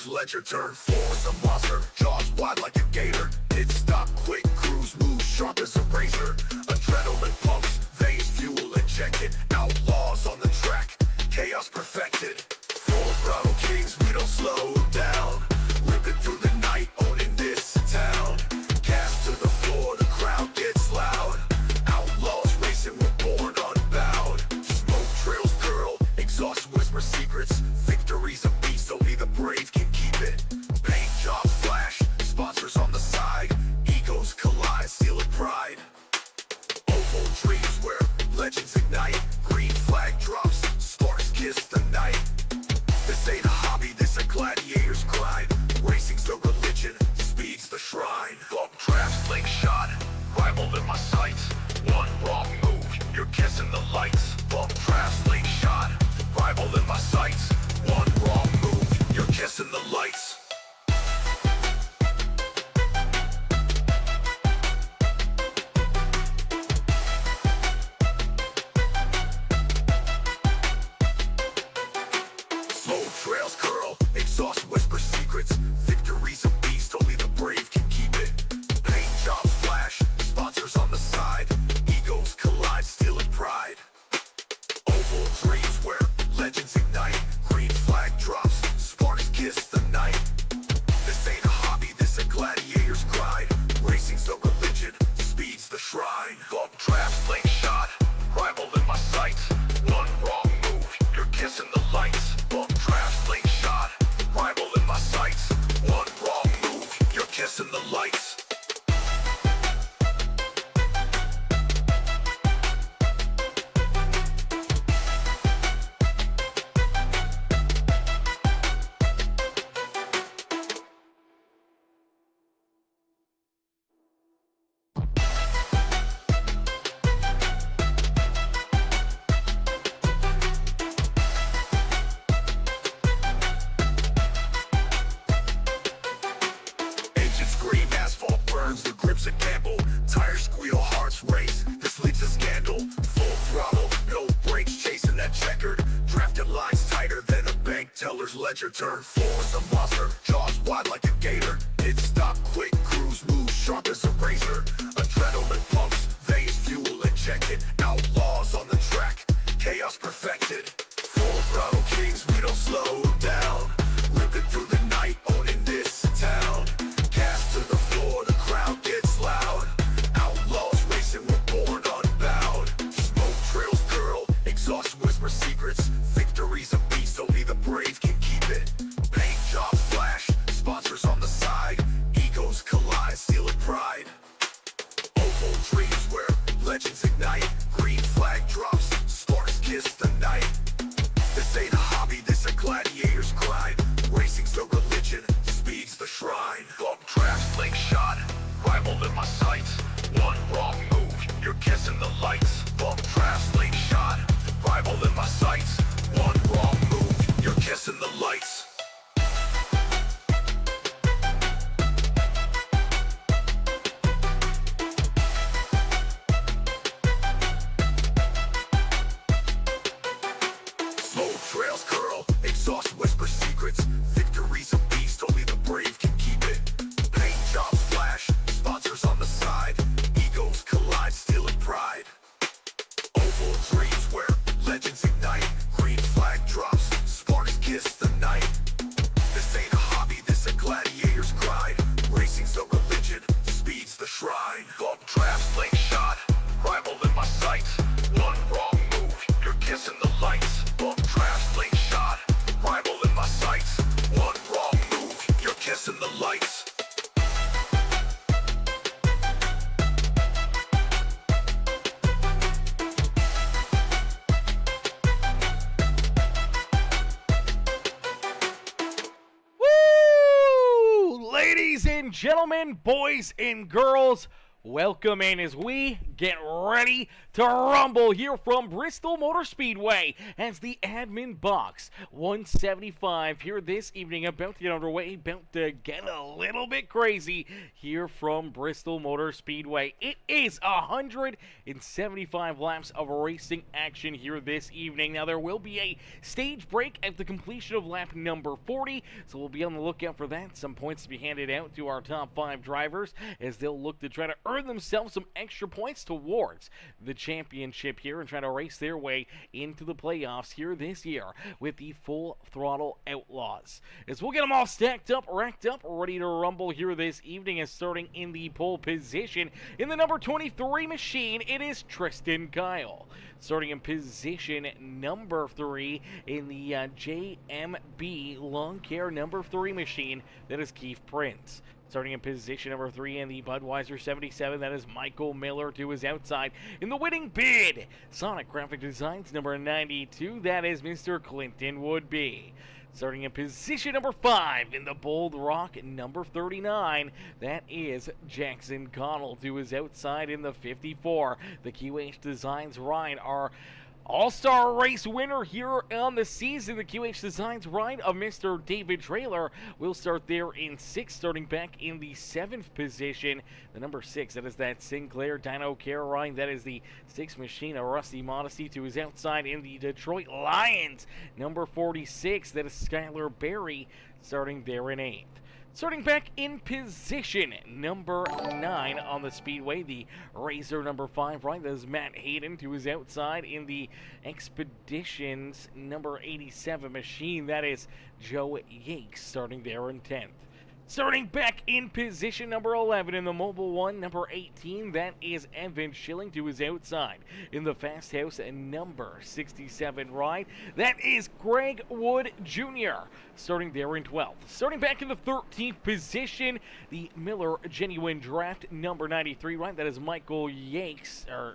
teller's ledger. Turn force a monster, jaws wide like a gator. Pit stop, quick cruise, move sharp as a razor. Adrenaline pumps, veins fuel injected. Outlaws on the track, chaos perfected. Full throttle kings, we don't slow down. Ripping through the night, owning this town. Gas to the floor, the crowd gets loud. Outlaws racing, we're born unbound. Smoke trails curl, exhaust whisper secrets. Victory's a beast, only the brave can keep it. Paint jobs flash, sponsors on the side. Egos collide, seal of pride. Oval dreams where legends ignite. Green flag drops, sparks kiss the night. This ain't a hobby, this a gladiator's grind. Racing's the religion, speed's the shrine. Bump drafts, slingshot, rival in my sights. One wrong move, you're kissing the lights. Bump drafts, slingshot, rival in my sights. One wrong move, you're kissing the lights. Slow trails curl, exhaust whisper secrets. Victory's a beast, only the brave can keep it. Paint jobs flash, sponsors on the side. Egos collide, steel and pride. Oval dreams where legends ignite. Green flag drops, sparks kiss the night. This ain't a hobby, this a gladiator's grind. Racing's the religion, speed's the shrine. Bump draft, slingshot, rival in my sights. One wrong move, you're kissing the lights. Bump draft, slingshot, rival in my sights. One wrong move, you're kissing the lights. Engines scream, asphalt burns, the grip's a gamble. Tires squeal, hearts race, this leads to scandal. Full throttle, no brakes, chasing that checkered. Drafted lines tighter than a bank teller's ledger. Turn force a monster, jaws wide like a gator. Pit stop, quick cruise, move sharp as a razor. Adrenaline pumps, veins fuel injected. Outlaws on the track, chaos perfected. Full throttle kings, we don't slow down. Ripping through the night, owning this town. Gas to the floor, the crowd gets loud. Outlaws racing, we're born unbound. Smoke trails curl, exhaust whisper secrets. Victory's a beast, only the brave can keep it. Paint jobs flash, sponsors on the side. Egos collide, steel and pride. Oval dreams where legends ignite. Green flag drops, sparks kiss the night. This ain't a hobby, this a gladiator's grind. Racing's the religion, speed's the shrine. Bump draft, slingshot, rival in my sights. One wrong move, you're kissing the lights. Bump draft, slingshot, rival in my sights. One wrong move, you're kissing the lights. Slow trails curl, exhaust whisper secrets. Victory's a beast, only the brave can keep it. Paint jobs flash, sponsors on the side. Egos collide, steel and pride. Oval dreams where legends ignite. Green flag drops, sparks kiss the night. This ain't a hobby, this a gladiator's grind. Racing's the religion, speed's the shrine. Bump draft, slingshot, rival in my sights. One wrong move, you're kissing the lights. Bump draft, slingshot, rival in my sights. One wrong move, you're kissing the lights. Woo! Ladies and gentlemen, boys and girls, welcome in as we get ready to rumble here from Bristol Motor Speedway as the AdminBoxx 175 here this evening, about to get underway, about to get a little bit crazy here from Bristol Motor Speedway. It is 175 laps of racing action here this evening. Now, there will be a stage break at the completion of lap number 40, so we'll be on the lookout for that. Some points to be handed out to our top 5 drivers as they'll look to try to earn themselves some extra points towards the championship here and try to race their way into the playoffs here this year with the Full Throttle Outlaws. As we'll get them all stacked up, racked up, ready to rumble here this evening, and starting in the pole position in the number 23 machine, it is Tristan Kyle. Starting in position number 3 in the JMB Lawn Care number 3 machine, that is Keith Prince. Starting in position number 3 in the Budweiser 77, that is Michael Miller to his outside. In the winning bid, Sonic Graphic Designs number 92, that is Mr. Clinton Woodby. Starting in position number 5 in the Bold Rock number 39, that is Jackson Connell to his outside. In the 54, the QH Designs ride, our all-star race winner here on the season, the QH Designs ride of Mr. David Trailer. Will start there in 6th, starting back in the 7th position. The number 6, that is that Sinclair Dyno Care ride. That is the 6th machine of Rusty Modesty to his outside. In the Detroit Lions, number 46, that is Skylar Berry, starting there in 8th. Starting back in position number 9 on the Speedway, the Razor number 5 ride, that is Matt Hayden to his outside. In the Expeditions number 87 machine, that is Joe Yates, starting there in 10th. Starting back in position number 11 in the Mobile 1, number 18, that is Evan Schilling to his outside. In the Fast House number 67 ride, that is Greg Wood Jr., starting there in 12th. Starting back in the 13th position, the Miller Genuine Draft number 93 ride, that is Michael Yates. To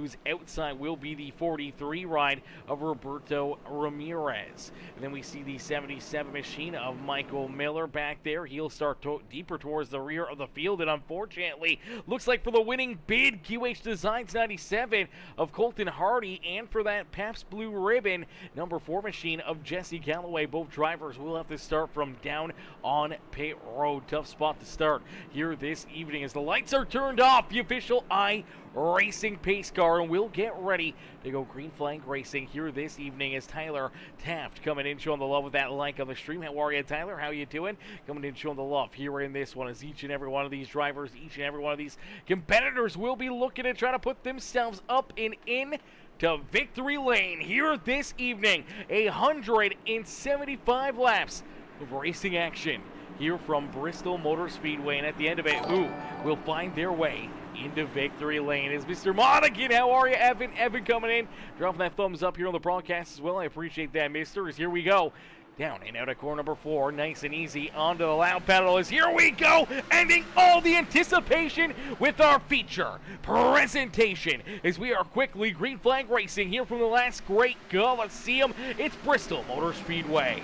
his outside will be the 43 ride of Roberto Ramirez. And then we see the 77 machine of Michael Miller back there. He'll start deeper towards the rear of the field, and unfortunately looks like for the winning bid, QH Designs 97 of Colton Hardy, and for that Pabst Blue Ribbon number 4 machine of Jesse Galloway. Both drivers will have to start from down on pit road. Tough spot to start here this evening as the lights are turned off. The official iRacing pace car, and we'll get ready to go green flag racing here this evening as Tyler Taft coming in showing the love with that like on the stream. How are you, Tyler? How you doing? Coming in showing the love here in this one as each and every one of these drivers, each and every one of these competitors will be looking to try to put themselves up and in to victory lane here this evening. 175 laps of racing action here from Bristol Motor Speedway, and at the end of it, who will find their way into victory lane is Mr. Monaghan. How are you, Evan? Evan coming in, dropping that thumbs up here on the broadcast as well. I appreciate that, mister. As here we go. Down and out of corner number 4, nice and easy onto the loud pedal as here we go, ending all the anticipation with our feature presentation as we are quickly green flag racing here from the last great Coliseum. It's Bristol Motor Speedway.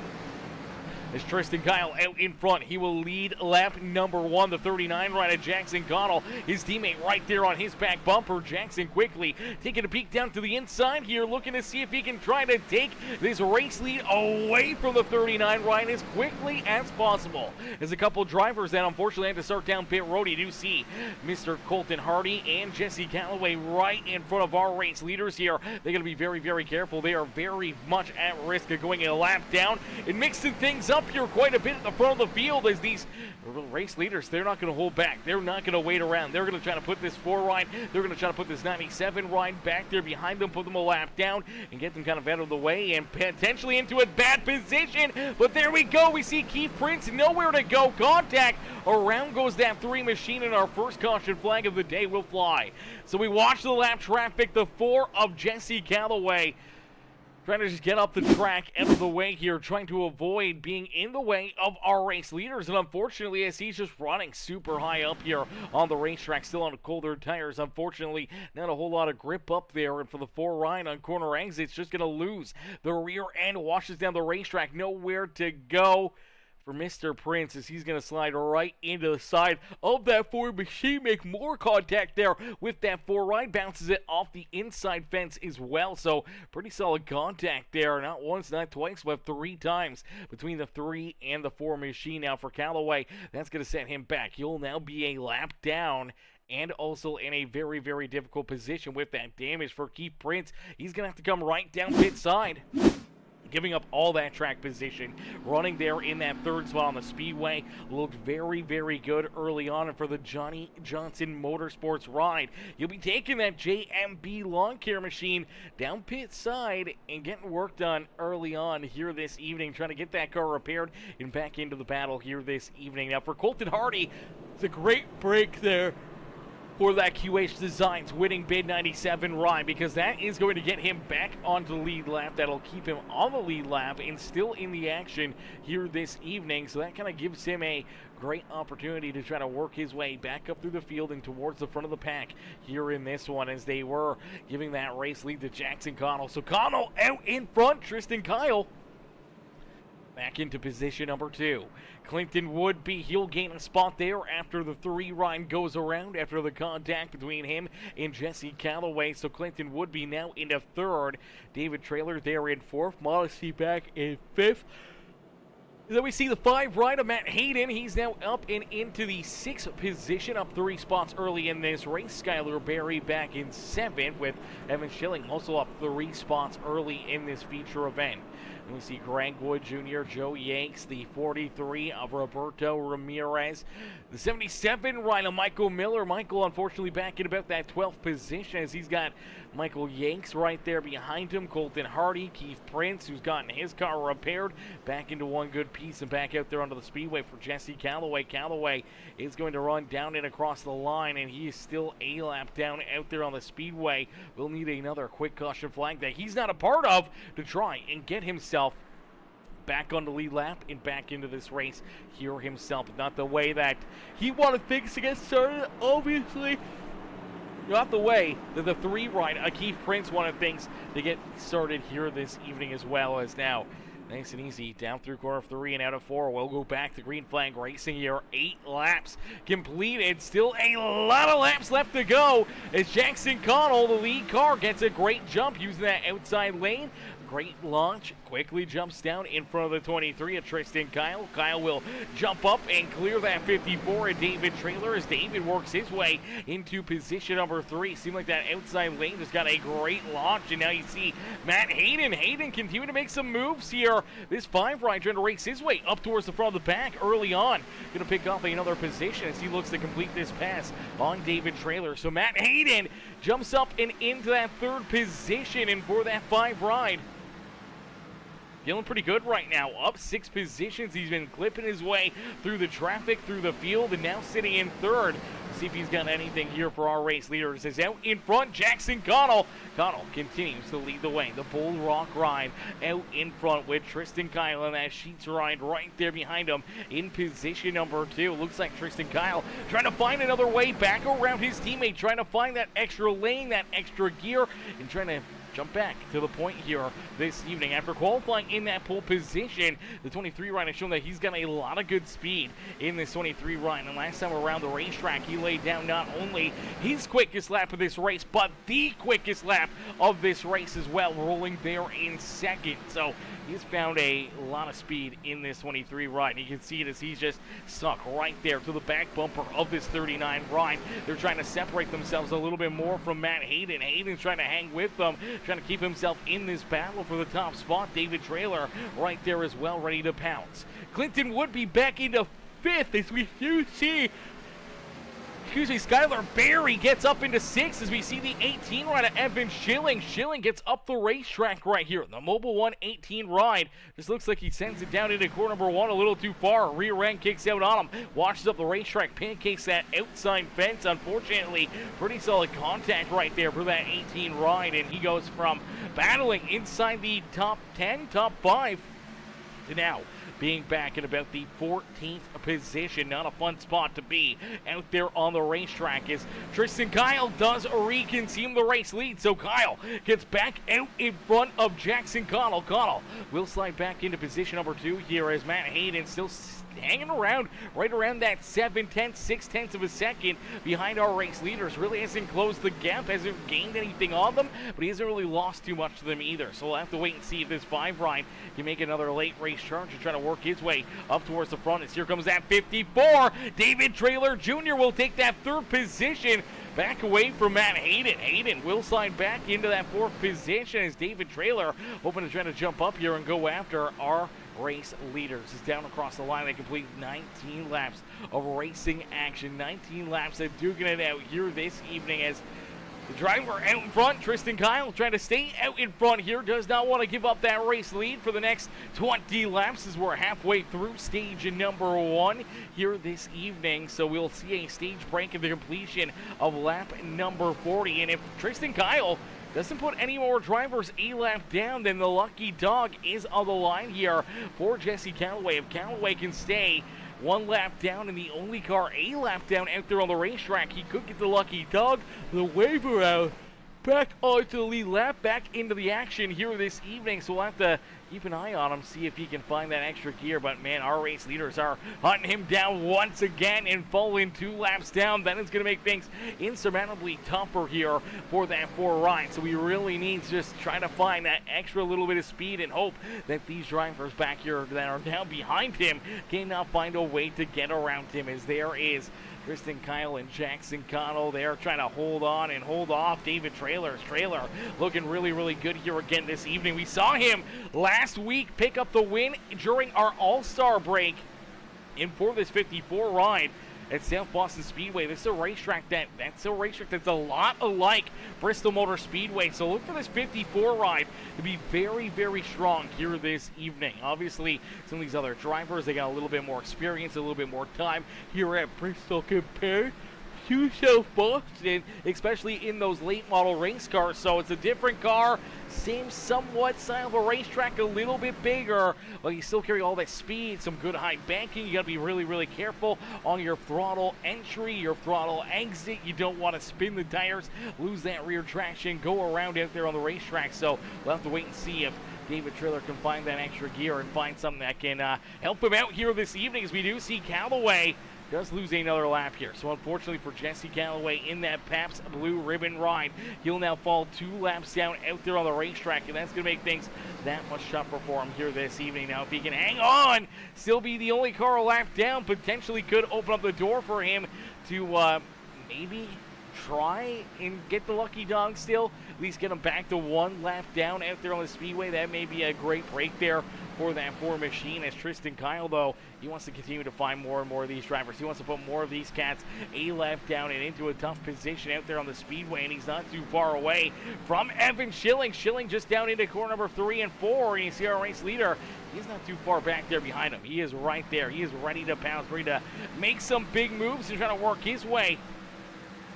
As Tristan Kyle out in front, he will lead lap number 1, the 39 ride of Jackson Connell. His teammate right there on his back bumper. Jackson quickly taking a peek down to the inside here, looking to see if he can try to take this race lead away from the 39 ride as quickly as possible. As a couple drivers that unfortunately had to start down pit road, you do see Mr. Colton Hardy and Jesse Galloway right in front of our race leaders here. They're going to be very, very careful. They are very much at risk of going a lap down and mixing things up here quite a bit at the front of the field as these race leaders, they're not going to hold back. They're not going to wait around. They're going to try to put this 4 ride, they're going to try to put this 97 ride back there behind them, put them a lap down and get them kind of out of the way and potentially into a bad position. But there we go. We see Keith Prince nowhere to go. Contact. Around goes that 3 machine, and our first caution flag of the day will fly. So we watch the lap traffic, the 4 of Jesse Galloway trying to just get up the track out of the way here, trying to avoid being in the way of our race leaders. And unfortunately, as he's just running super high up here on the racetrack, still on colder tires, unfortunately, not a whole lot of grip up there. And for the 4 ride on corner exits, just going to lose the rear end, washes down the racetrack, nowhere to go. for Mr. Prince as he's going to slide right into the side of that Ford machine, make more contact there with that four right, bounces it off the inside fence as well. So pretty solid contact there, not once, not twice, but 3 times between the 3 and the 4 machine. Now for Callaway, that's going to set him back. He'll now be a lap down and also in a very, very difficult position with that damage for Keith Prince. He's going to have to come right down pit side, giving up all that track position, running there in that 3rd spot on the Speedway. Looked very, very good early on. And for the Johnny Johnson Motorsports ride, you'll be taking that JMB lawn care machine down pit side and getting work done early on here this evening, trying to get that car repaired and back into the battle here this evening. Now for Colton Hardy, it's a great break there for that QH Designs winning bid 97 ride, because that is going to get him back onto the lead lap. That'll keep him on the lead lap and still in the action here this evening. So that kind of gives him a great opportunity to try to work his way back up through the field and towards the front of the pack here in this one, as they were giving that race lead to Jackson Connell. So Connell out in front, Tristan Kyle back into position number 2. Clinton Woodby, he'll gain a spot there after the 3 ride goes around, after the contact between him and Jesse Callaway. So Clinton Woodby now into 3rd. David Traylor there in 4th. Modesty back in 5th. Then we see the 5 ride of Matt Hayden. He's now up and into the 6th position, up 3 spots early in this race. Skylar Berry back in 7th, with Evan Schilling also up 3 spots early in this feature event. And we see Greg Wood Jr., Joe Yanks, the 43 of Roberto Ramirez. The 77 ride of Michael Miller. Michael unfortunately back in about that 12th position, as he's got Michael Yanks right there behind him. Colton Hardy, Keith Prince, who's gotten his car repaired, back into one good piece and back out there onto the Speedway for Jesse Callaway. Callaway is going to run down and across the line, and he is still a lap down out there on the Speedway. We'll need another quick caution flag that he's not a part of to try and get himself back on the lead lap and back into this race here himself. Not the way that he wanted things to get started, obviously. Not the way that the 3 ride, Keith Prince, wanted things to get started here this evening as well. As now, nice and easy, down through corner 3 and out of 4. We'll go back to green flag racing here. 8 laps completed. Still a lot of laps left to go, as Jackson Connell, the lead car, gets a great jump using that outside lane. Great launch, quickly jumps down in front of the 23 of Tristan Kyle. Kyle will jump up and clear that 54 of David Traylor, as David works his way into position number 3. Seemed like that outside lane just got a great launch, and now you see Matt Hayden. Hayden continue to make some moves here. This 5 ride trying to race his way up towards the front of the pack early on. Going to pick up another position as he looks to complete this pass on David Traylor. So Matt Hayden jumps up and into that 3rd position, and for that 5 ride, feeling pretty good right now. Up 6 positions. He's been clipping his way through the traffic, through the field, and now sitting in 3rd. Let's see if he's got anything here for our race leader. It says out in front, Jackson Connell. Connell continues to lead the way. The Bull Rock ride out in front with Tristan Kyle, and that Sheets ride right there behind him in position number 2. Looks like Tristan Kyle trying to find another way back around his teammate, trying to find that extra lane, that extra gear, and trying to jump back to the point here this evening. After qualifying in that pole position, the 23 ride has shown that he's got a lot of good speed in this 23 ride. And last time around the racetrack, he laid down not only his quickest lap of this race, but the quickest lap of this race as well, rolling there in 2nd. So he's found a lot of speed in this 23 ride. And you can see it as he's just stuck right there to the back bumper of this 39 ride. They're trying to separate themselves a little bit more from Matt Hayden. Hayden's trying to hang with them, trying to keep himself in this battle for the top spot. David Traylor right there as well, ready to pounce. Clinton Woodby back into 5th, as we do see Skylar Berry gets up into 6th, as we see the 18 ride of Evan Schilling. Schilling gets up the racetrack right here. The Mobile 1 18 ride just looks like he sends it down into corner number 1 a little too far. Rear end kicks out on him, washes up the racetrack, pancakes that outside fence. Unfortunately, pretty solid contact right there for that 18 ride, and he goes from battling inside the top 10, top 5, to now being back in about the 14th position. Not a fun spot to be out there on the racetrack as Tristan Kyle does reconsume the race lead. So Kyle gets back out in front of Jackson Connell. Connell will slide back into position number 2 here as Matt Hayden still hanging around right around that 7/10, 6/10 of a second behind our race leaders. Really hasn't closed the gap, hasn't gained anything on them, but he hasn't really lost too much to them either. So we'll have to wait and see if this 5 ride can make another late race charge to try to work his way up towards the front. As here comes that 54. David Traylor Jr. will take that 3rd position. Back away from Matt Hayden. Hayden will slide back into that 4th position as David Traylor hoping to try to jump up here and go after our race leaders. Is down across the line. They complete 19 laps of racing action. 19 laps of duking it out here this evening as the driver out in front, Tristan Kyle, trying to stay out in front here. Does not want to give up that race lead for the next 20 laps as we're halfway through stage number 1 here this evening. So we'll see a stage break at the completion of lap number 40. And if Tristan Kyle doesn't put any more drivers a lap down, then the lucky dog is on the line here for Jesse Callaway. If Callaway can stay 1 lap down and the only car a lap down out there on the racetrack, he could get the lucky dog, the waiver out, back onto the lead lap, back into the action here this evening. So we'll have to keep an eye on him, see if he can find that extra gear. But man, our race leaders are hunting him down once again and falling 2 laps down. That is going to make things insurmountably tougher here for that 4 ride. So we really need to just try to find that extra little bit of speed and hope that these drivers back here that are now behind him cannot find a way to get around him, as there is Tristan Kyle and Jackson Connell there trying to hold on and hold off David Traylor. Traylor looking really, really good here again this evening. We saw him last week pick up the win during our All-Star break and for this 54 ride at South Boston Speedway. This is a racetrack that's a lot alike Bristol Motor Speedway. So look for this 54 ride to be very, very strong here this evening. Obviously, some of these other drivers, they got a little bit more experience, a little bit more time here at Bristol compared to South Boston, especially in those late model race cars. So it's a different car, same somewhat style of a racetrack, a little bit bigger, but you still carry all that speed, some good high banking. You got to be really, really careful on your throttle entry, your throttle exit. You don't want to spin the tires, lose that rear traction, go around out there on the racetrack. So we'll have to wait and see if David Traylor can find that extra gear and find something that can help him out here this evening, as we do see Callaway does lose another lap here. So unfortunately for Jesse Callaway in that Pabst Blue Ribbon ride, he'll now fall 2 laps down out there on the racetrack, and that's going to make things that much tougher for him here this evening. Now if he can hang on, still be the only car a lap down, potentially could open up the door for him to maybe try and get the lucky dog still, at least get him back to 1 lap down out there on the speedway. That may be a great break there for that 4 machine. As Tristan Kyle, though, he wants to continue to find more and more of these drivers. He wants to put more of these cats a lap down and into a tough position out there on the speedway, and he's not too far away from Evan Schilling. Schilling just down into corner number 3 and 4, and you see our race leader, he's not too far back there behind him. He is right there. He is ready to pounce, ready to make some big moves and try to work his way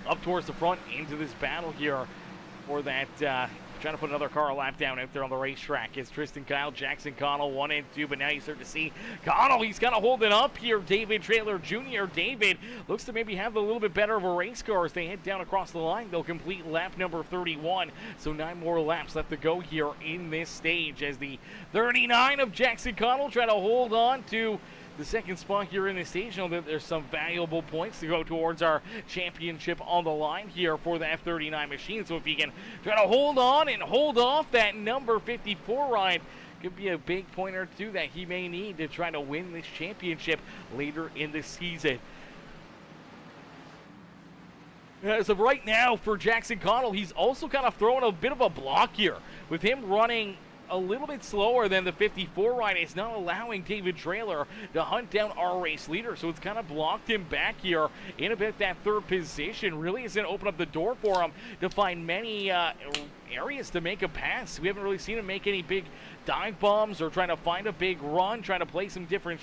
up towards the front into this battle here for that, trying to put another car a lap down out there on the racetrack. It's Tristan Kyle, Jackson Connell, 1 and 2, but now you start to see Connell, he's kind of holding up here. David Traylor Jr. David looks to maybe have a little bit better of a race car as they head down across the line. They'll complete lap number 31, so 9 more laps left to go here in this stage as the 39 of Jackson Connell try to hold on to the second spot here in the stage. Know that there's some valuable points to go towards our championship on the line here for that 39 machine. So if he can try to hold on and hold off that number 54 ride, could be a big point or two that he may need to try to win this championship later in the season. As of right now for Jackson Connell, he's also kind of throwing a bit of a block here with him running a little bit slower than the 54 ride. It's not allowing David Traylor to hunt down our race leader, so it's kind of blocked him back here in about that 3rd position. Really isn't open up the door for him to find many areas to make a pass. We haven't really seen him make any big dive bombs or trying to find a big run, trying to play some different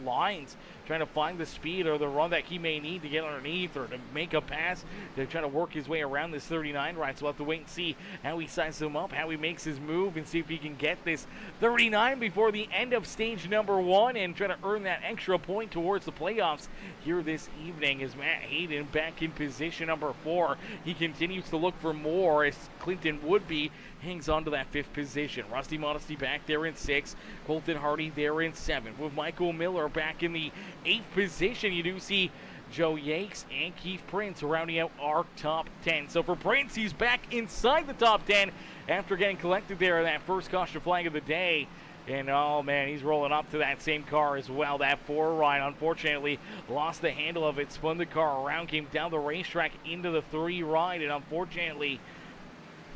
lines, trying to find the speed or the run that he may need to get underneath or to make a pass to try to work his way around this 39 ride. So we'll have to wait and see how he sizes him up, how he makes his move, and see if he can get this 39 before the end of stage number 1 and try to earn that extra point towards the playoffs here this evening. As Matt Hayden back in position number 4. He continues to look for more as Clinton Woodby hangs on to that 5th position. Rusty Modesty back there in 6th. Colton Hardy there in 7th. With Michael Miller back in the 8th position, you do see Joe Yakes and Keith Prince rounding out our top 10. So for Prince, he's back inside the top 10 after getting collected there in that first caution flag of the day. And oh man, he's rolling up to that same car as well. That 4 ride, unfortunately, lost the handle of it, spun the car around, came down the racetrack into the 3 ride, and unfortunately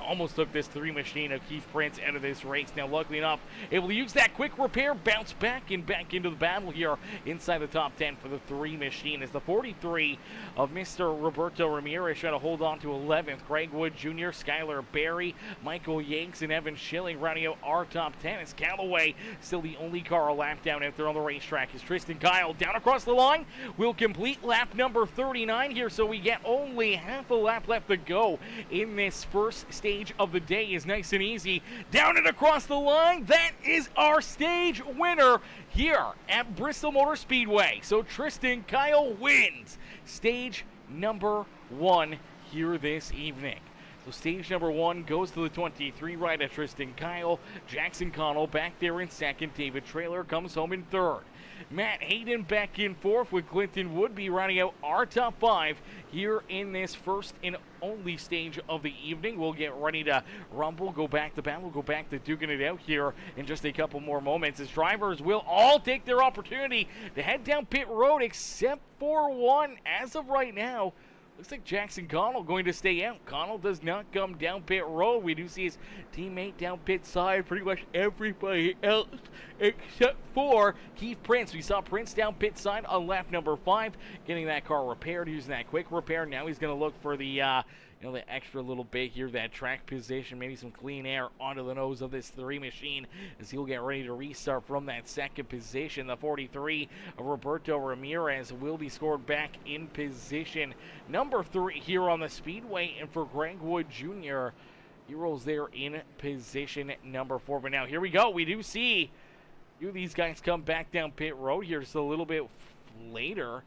almost took this 3 machine of Keith Prince out of this race. Now, luckily enough, able to use that quick repair, bounce back and back into the battle here inside the top 10 for the 3 machine. As the 43 of Mr. Roberto Ramirez trying to hold on to 11th. Greg Wood Jr., Skylar Berry, Michael Yanks, and Evan Schilling rounding out our top 10. As Callaway, still the only car a lap down out there on the racetrack, is Tristan Kyle down across the line. Will complete lap number 39 here, so we get only half a lap left to go in this first stage of the day. Is nice and easy. Down and across the line. That is our stage winner here at Bristol Motor Speedway. So Tristan Kyle wins stage number 1 here this evening. So stage number 1 goes to the 23 ride at Tristan Kyle. Jackson Connell back there in 2nd. David Traylor comes home in 3rd. Matt Hayden back in 4th with Clinton Woodby rounding out our top 5 here in this first and only stage of the evening. We'll get ready to rumble, go back to battle, go back to duking it out here in just a couple more moments as drivers will all take their opportunity to head down pit road except for one as of right now. Looks like Jackson Connell going to stay out. Connell does not come down pit road. We do see his teammate down pit side. Pretty much everybody else except for Keith Prince. We saw Prince down pit side on lap number 5, getting that car repaired, using that quick repair. Now he's going to look for the the extra little bit here, that track position, maybe some clean air onto the nose of this 3 machine as he'll get ready to restart from that 2nd position. The 43 of Roberto Ramirez will be scored back in position number 3 here on the Speedway, and for Greg Wood Jr., he rolls there in position number 4. But now here we go. We do see these guys come back down pit road here just a little bit later.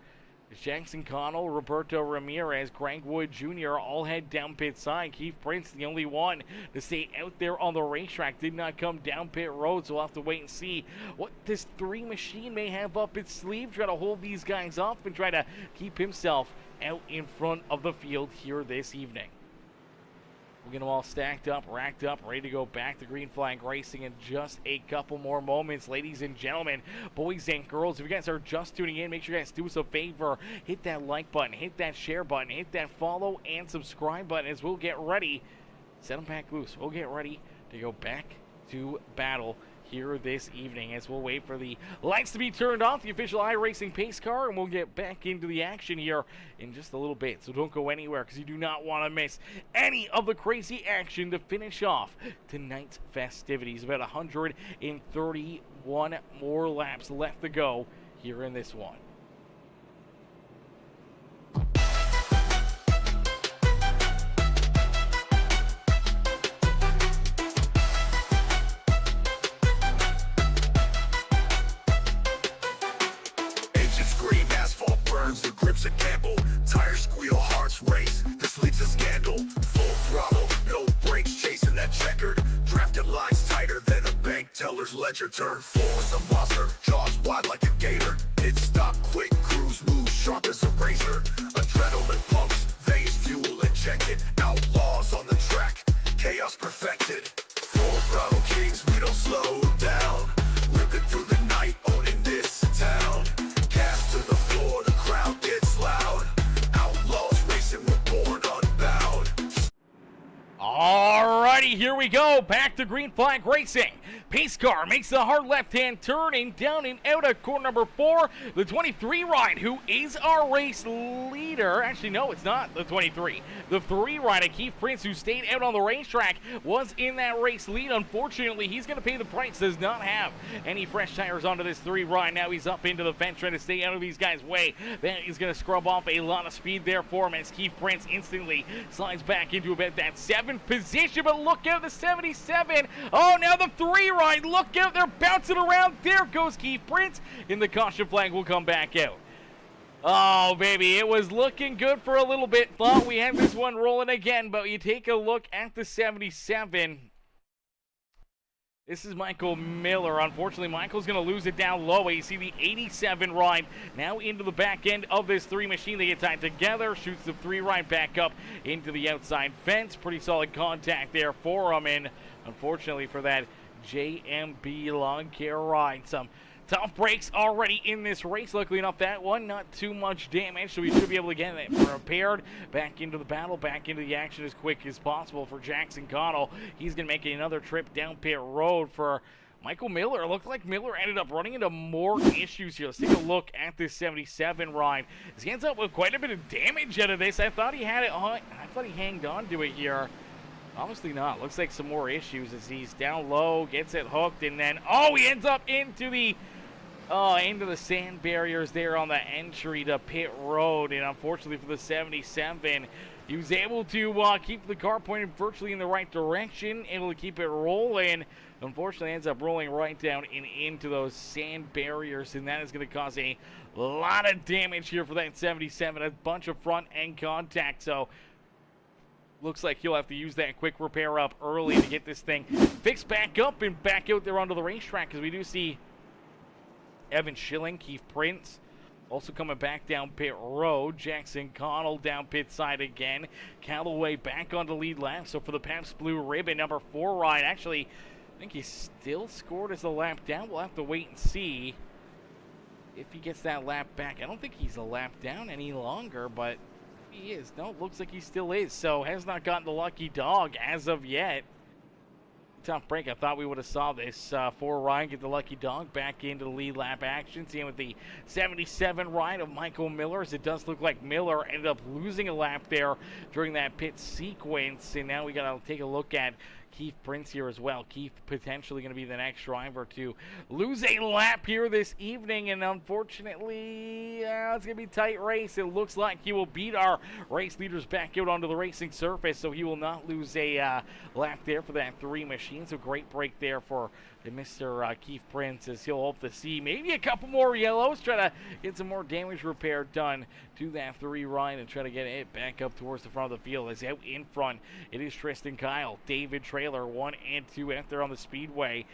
Jackson Connell, Roberto Ramirez, Greg Wood Jr. all head down pit side. Keith Prince, the only one to stay out there on the racetrack, did not come down pit road, so we'll have to wait and see what this 3 machine may have up its sleeve, try to hold these guys off and try to keep himself out in front of the field here this evening. We'll get them all stacked up, racked up, ready to go back to Green Flag Racing in just a couple more moments. Ladies and gentlemen, boys and girls, if you guys are just tuning in, make sure you guys do us a favor. Hit that like button, hit that share button, hit that follow and subscribe button as we'll get ready. Set them back loose. We'll get ready to go back to battle here this evening as we'll wait for the lights to be turned off, the official iRacing pace car, and we'll get back into the action here in just a little bit. So don't go anywhere because you do not want to miss any of the crazy action to finish off tonight's festivities. About 131 more laps left to go here in this one. The grips a gamble, tires squeal, hearts race. This leads to scandal. Full throttle, no brakes, chasing that checkered. Drafted lines tighter than a bank teller's ledger. Turn 4 is a monster, jaws wide like a gator. Pit stop, quick cruise, move sharp as a razor. Adrenaline pumps, veins fuel injected. Outlaws on the track, chaos perfected. Full throttle kings, we don't slow down. Ripping through the night, owning this town. Cast to the floor, the crowd gets loud. Outlaws racing, we're born unbound. Alrighty, here we go. Back back to green flag racing. Pace car makes the hard left-hand turn and down and out of corner number 4. The 23 ride, who is our race leader. Actually, no, it's not the 23. The 3 rider, Keith Prince, who stayed out on the racetrack, was in that race lead. Unfortunately, he's going to pay the price. Does not have any fresh tires onto this 3 ride. Now he's up into the fence trying to stay out of these guys' way. That is going to scrub off a lot of speed there for him as Keith Prince instantly slides back into about that 7th position. But look out, the 77. Oh, now the 3 ride. Look out, they're bouncing around. There goes Keith Prince, and the caution flag will come back out. Oh, baby, it was looking good for a little bit. Thought we had this one rolling again, but you take a look at the 77. This is Michael Miller. Unfortunately, Michael's going to lose it down low. You see the 87 ride now into the back end of this 3 machine. They get tied together, shoots the 3 ride back up into the outside fence. Pretty solid contact there for him, and unfortunately for that JMB lawn care ride, some tough breaks already in this race. Luckily enough, that one not too much damage, so we should be able to get it repaired. Back into the battle, back into the action as quick as possible for Jackson Connell. He's going to make another trip down pit road for Michael Miller. It looked like Miller ended up running into more issues here. Let's take a look at this 77 ride. He ends up with quite a bit of damage out of this. I thought he had it on. I thought he hanged on to it here. Obviously not. Looks like some more issues as he's down low, gets it hooked, and then, oh, he ends up into the sand barriers there on the entry to pit road. And unfortunately for the 77, he was able to keep the car pointed virtually in the right direction, able to keep it rolling. Unfortunately, ends up rolling right down and into those sand barriers, and that is going to cause a lot of damage here for that 77. A bunch of front end contact, so looks like he'll have to use that quick repair up early to get this thing fixed back up and back out there onto the racetrack, because we do see Evan Schilling, Keith Prince, also coming back down pit road. Jackson Connell down pit side again. Callaway back on the lead lap. So for the Pabst Blue Ribbon, number 4 ride. Actually, I think he still scored as a lap down. We'll have to wait and see if he gets that lap back. I don't think he's a lap down any longer, but he is. No, it looks like he still is. So has not gotten the lucky dog as of yet. Tough break. I thought we would have saw this for Ryan get the lucky dog back into the lead lap action. Seeing with the 77 ride of Michael Miller, as it does look like Miller ended up losing a lap there during that pit sequence. And now we got to take a look at Keith Prince here as well. Keith potentially going to be the next driver to lose a lap here this evening, and unfortunately it's going to be a tight race. It looks like he will beat our race leaders back out onto the racing surface, so he will not lose a lap there for that 3 machine. So great break there for Mr. Keith Prince, as he'll hope to see maybe a couple more yellows, try to get some more damage repair done to that 3 ride and try to get it back up towards the front of the field. As out in front, it is Tristan Kyle, David Trailer 1 and 2 out there on the Speedway.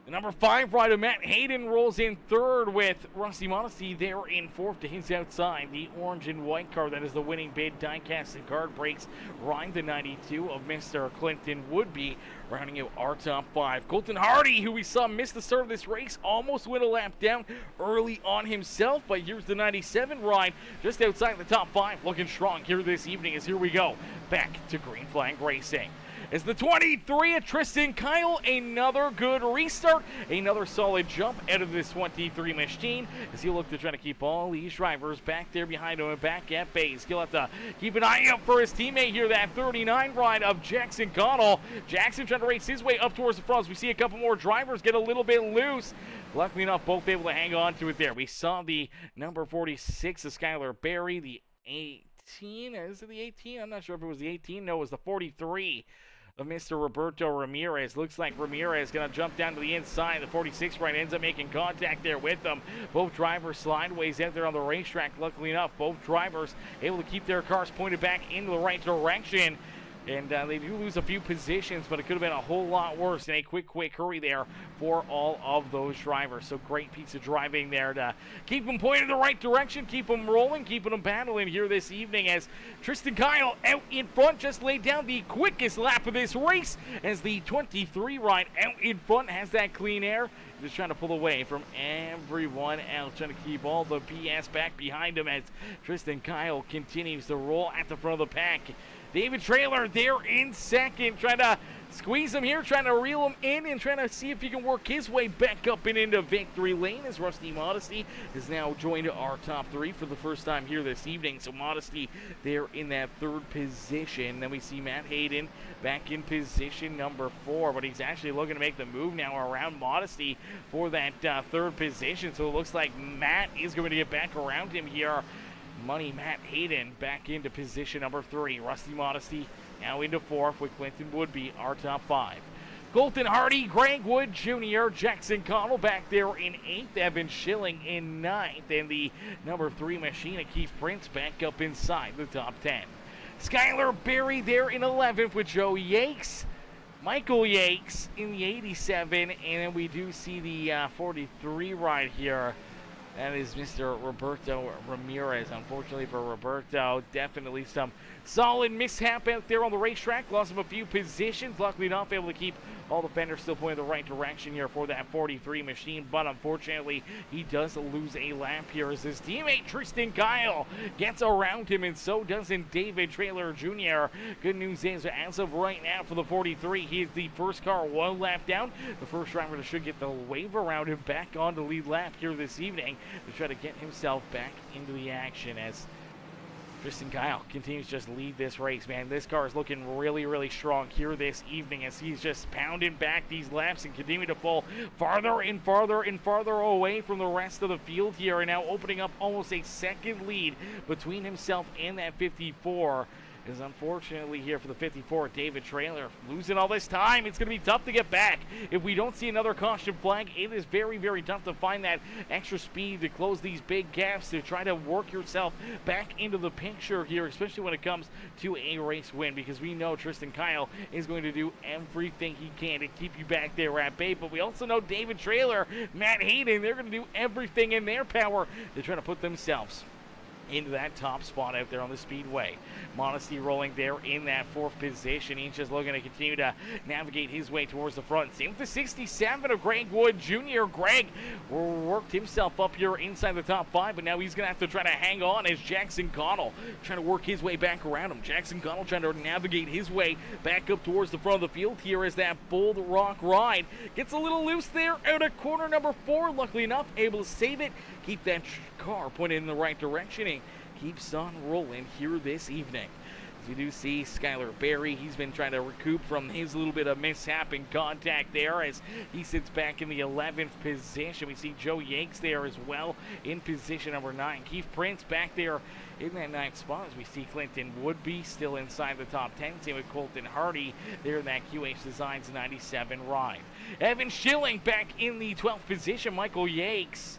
The number 5 rider, Matt Hayden, rolls in 3rd with Rusty Modesty there in 4th to his outside. The orange and white car that is the winning bid, die-cast and card breaks, Ryan the 92 of Mr. Clinton Woodby, rounding out our top 5. Colton Hardy, who we saw miss the start of this race, almost went a lap down early on himself, but here's the 97 ride just outside the top 5, looking strong here this evening. As here we go back to green flag racing. As the 23 of Tristan Kyle, another good restart, another solid jump out of this 23 machine, as he'll look to try to keep all these drivers back there behind him and back at base. He'll have to keep an eye out for his teammate here, that 39 ride of Jackson Connell. Jackson trying to race his way up towards the front. We see a couple more drivers get a little bit loose. Luckily enough, both able to hang on to it there. We saw the number 46 of Skylar Berry, the 18, is it the 18? I'm not sure if it was the 18. No, it was the 43 of Mr. Roberto Ramirez. Looks like Ramirez going to jump down to the inside. The 46 right ends up making contact there with them. Both drivers slideways out there on the racetrack. Luckily enough, both drivers able to keep their cars pointed back into the right direction. And they do lose a few positions, but it could have been a whole lot worse in a quick hurry there for all of those drivers. So great piece of driving there to keep them pointed in the right direction, keep them rolling, keeping them battling here this evening, as Tristan Kyle out in front just laid down the quickest lap of this race, as the 23 ride out in front has that clean air. Just trying to pull away from everyone else, trying to keep all the BS back behind him as Tristan Kyle continues to roll at the front of the pack. David Trailer there in 2nd, trying to Squeeze him here, trying to reel him in and trying to see if he can work his way back up and into victory lane as Rusty Modesty has now joined our top 3 for the first time here this evening. So Modesty there in that 3rd position. Then we see Matt Hayden back in position number 4, but he's actually looking to make the move now around Modesty for that 3rd position. So it looks like Matt is going to get back around him here. Money Matt Hayden back into position number 3. Rusty Modesty now into 4th with Clinton Woodby, our top 5. Colton Hardy, Greg Wood Jr., Jackson Connell back there in 8th, Evan Schilling in 9th, and the number 3 machine of Keith Prince back up inside the top 10. Skylar Berry there in 11th with Joe Yakes, Michael Yakes in the 87, and then we do see the 43 ride here. That is Mr. Roberto Ramirez. Unfortunately for Roberto, definitely some solid mishap out there on the racetrack. Lost him a few positions. Luckily enough, able to keep all the fenders still pointing the right direction here for that 43 machine. But unfortunately, he does lose a lap here as his teammate Tristan Kyle gets around him, and so doesn't David Traylor Jr. Good news is, as of right now for the 43, he is the first car 1 lap down. The first driver that should get the wave around him back on the lead lap here this evening to try to get himself back into the action as Tristan Kyle continues to just lead this race, man. This car is looking really, really strong here this evening as he's just pounding back these laps and continuing to fall farther and farther and farther away from the rest of the field here, and now opening up almost a second lead between himself and that 54. Is unfortunately here for the 54, David Traylor losing all this time. It's going to be tough to get back. If we don't see another caution flag, it is very, very tough to find that extra speed to close these big gaps to try to work yourself back into the picture here, especially when it comes to a race win, because we know Tristan Kyle is going to do everything he can to keep you back there at bay. But we also know David Traylor, Matt Hayden, they're going to do everything in their power to try to put themselves into that top spot out there on the Speedway. Modesty rolling there in that 4th position. He's just looking to continue to navigate his way towards the front. Same with the 67 of Greg Wood Jr. Greg worked himself up here inside the top 5, but now he's going to have to try to hang on as Jackson Connell trying to work his way back around him. Jackson Connell trying to navigate his way back up towards the front of the field here as that Bold Rock ride gets a little loose there out of corner number 4. Luckily enough, able to save it, keep that car pointed in the right direction, and keeps on rolling here this evening. As you do see Skylar Berry, he's been trying to recoup from his little bit of mishap and contact there as he sits back in the 11th position. We see Joe Yanks there as well in position number 9. Keith Prince back there in that 9th spot as we see Clinton Woodby still inside the top 10. Same with Colton Hardy there in that QH Designs 97 ride. Evan Schilling back in the 12th position. Michael Yakes,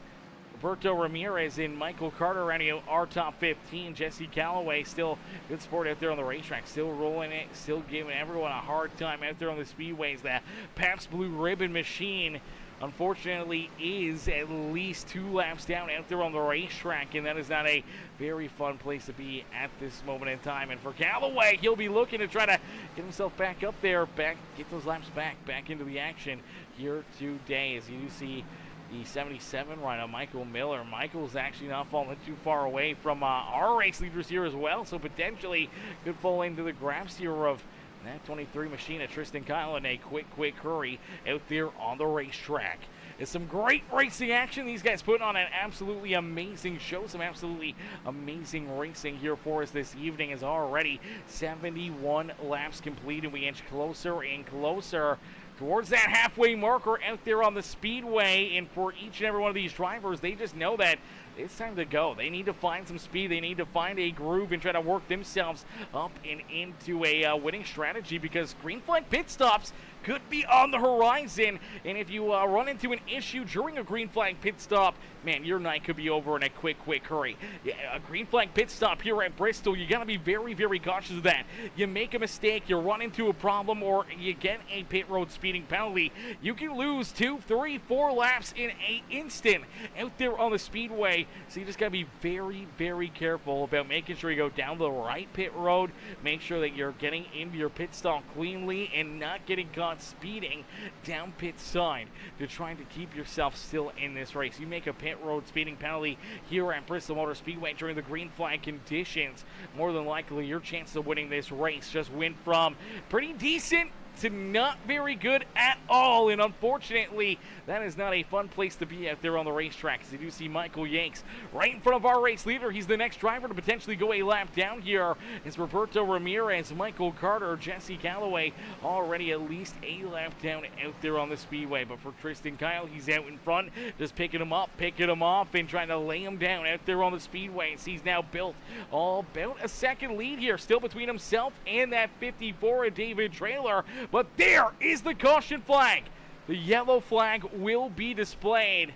Roberto Ramirez, and Michael Carter rounding out our top 15. Jesse Calloway, still good sport out there on the racetrack, still rolling it, still giving everyone a hard time out there on the speedways. That Pabst Blue Ribbon machine, unfortunately, is at least 2 laps down out there on the racetrack, and that is not a very fun place to be at this moment in time. And for Calloway, he'll be looking to try to get himself back up there, get those laps back into the action here today. As you see the 77 rider, Michael Miller. Michael's actually not falling too far away from our race leaders here as well, so potentially could fall into the grasp here of that 23 machine of Tristan Kyle in a quick hurry out there on the racetrack. It's some great racing action. These guys putting on an absolutely amazing show, some absolutely amazing racing here for us this evening. Is already 71 laps complete, and we inch closer and closer towards that halfway marker out there on the Speedway. And for each and every one of these drivers, they just know that it's time to go. They need to find some speed. They need to find a groove and try to work themselves up and into a winning strategy, because green flag pit stops could be on the horizon. And if you run into an issue during a green flag pit stop, man, your night could be over in a quick hurry. Yeah, a green flag pit stop here at Bristol, you got to be very, very cautious of that. You make a mistake, you run into a problem, or you get a pit road speeding penalty, you can lose 2, 3, 4 laps in an instant out there on the Speedway. So you just got to be very, very careful about making sure you go down the right pit road, make sure that you're getting into your pit stop cleanly and not getting caught speeding down pit side to trying to keep yourself still in this race. You make a pit road speeding penalty here at Bristol Motor Speedway during the green flag conditions, more than likely your chance of winning this race just went from pretty decent to not very good at all, and unfortunately, that is not a fun place to be out there on the racetrack, as you do see Michael Yanks right in front of our race leader. He's the next driver to potentially go a lap down here. It's Roberto Ramirez, Michael Carter, Jesse Calloway, already at least a lap down out there on the speedway. But for Tristan Kyle, he's out in front, just picking him up, picking him off, and trying to lay him down out there on the speedway. And he's now built all about a second lead here, still between himself and that 54 of David Trailer. But there is the caution flag. The yellow flag will be displayed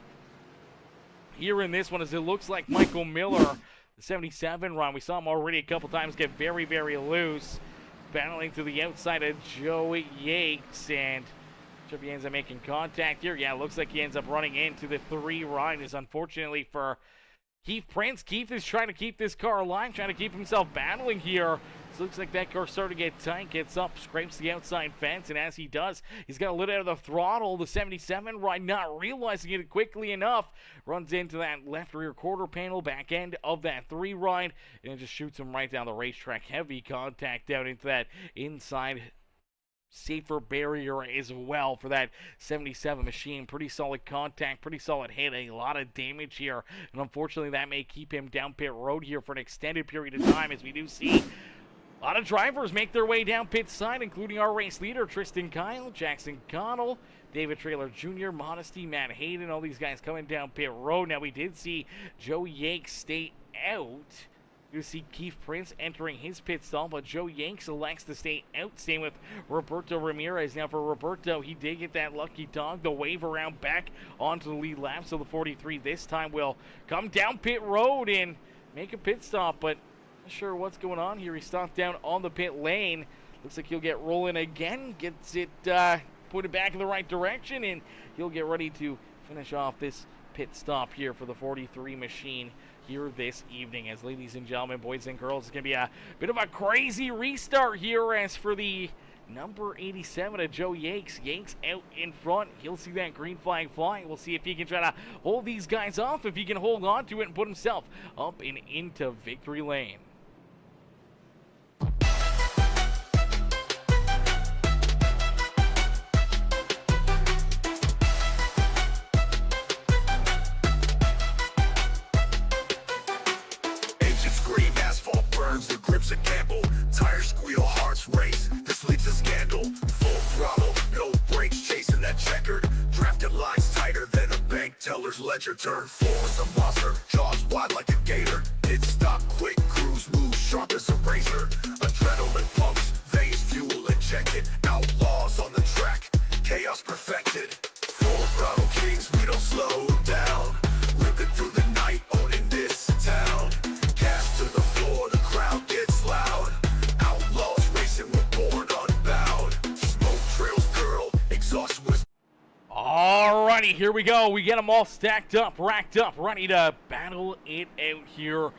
here in this one, as it looks like Michael Miller, the 77 run. We saw him already a couple times get very, very loose, battling to the outside of Joe Yakes, and if he ends up making contact here. Yeah, it looks like he ends up running into the 3 riders, unfortunately for Keith Prince. Keith is trying to keep this car alive, trying to keep himself battling here. So looks like that car's starting to get tight, gets up, scrapes the outside fence, and as he does, he's got a little out of the throttle. The 77 ride, not realizing it quickly enough, runs into that left rear quarter panel, back end of that 3 ride, and it just shoots him right down the racetrack. Heavy contact out into that inside safer barrier as well for that 77 machine. Pretty solid contact, pretty solid hit, a lot of damage here, and unfortunately that may keep him down pit road here for an extended period of time, as we do see a lot of drivers make their way down pit side, including our race leader, Tristan Kyle, Jackson Connell, David Trailer Jr., Modesty, Matt Hayden, all these guys coming down pit road. Now, we did see Joe Yanks stay out. You see Keith Prince entering his pit stall, but Joe Yanks elects to stay out. Same with Roberto Ramirez. Now, for Roberto, he did get that lucky dog, the wave around back onto the lead lap, so the 43 this time will come down pit road and make a pit stop, but not sure what's going on here. He stopped down on the pit lane. Looks like he'll get rolling again. Gets it put it back in the right direction, and he'll get ready to finish off this pit stop here for the 43 machine here this evening. As ladies and gentlemen, boys and girls, it's going to be a bit of a crazy restart here. As for the number 87 of Joe Yanks, Yanks out in front. He'll see that green flag flying. We'll see if he can try to hold these guys off, if he can hold on to it and put himself up and into victory lane. The grips a gamble, tires squeal, hearts race. This leads to scandal. Full throttle, no brakes, chasing that checkered. Drafted lines tighter than a bank teller's ledger. Turn 4 is a monster, jaws wide like a gator. Pit stop, quick cruise, move sharp as a razor. Adrenaline pumps, veins fuel injected. Outlaws on the track, chaos perfected. Full throttle kings, we don't slow down. Ripping through the night, owning this town. Gas to the floor, the crowd gets loud. Outlaws racing, we're born unbound. Smoke trails, girl, exhaust whisper. Alrighty, here we go. We get them all stacked up, racked up, ready to battle it out here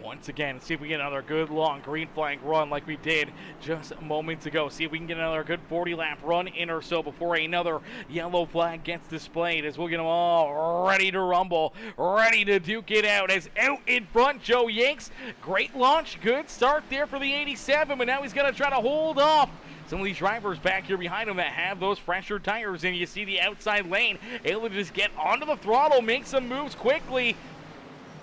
once again. See if we get another good long green flag run like we did just moments ago. See if we can get another good 40-lap run in or so before another yellow flag gets displayed, as we'll get them all ready to rumble, ready to duke it out. As out in front, Joe Yanks. Great launch, good start there for the 87, but now he's going to try to hold off some of these drivers back here behind him that have those fresher tires, and you see the outside lane able to just get onto the throttle, make some moves quickly.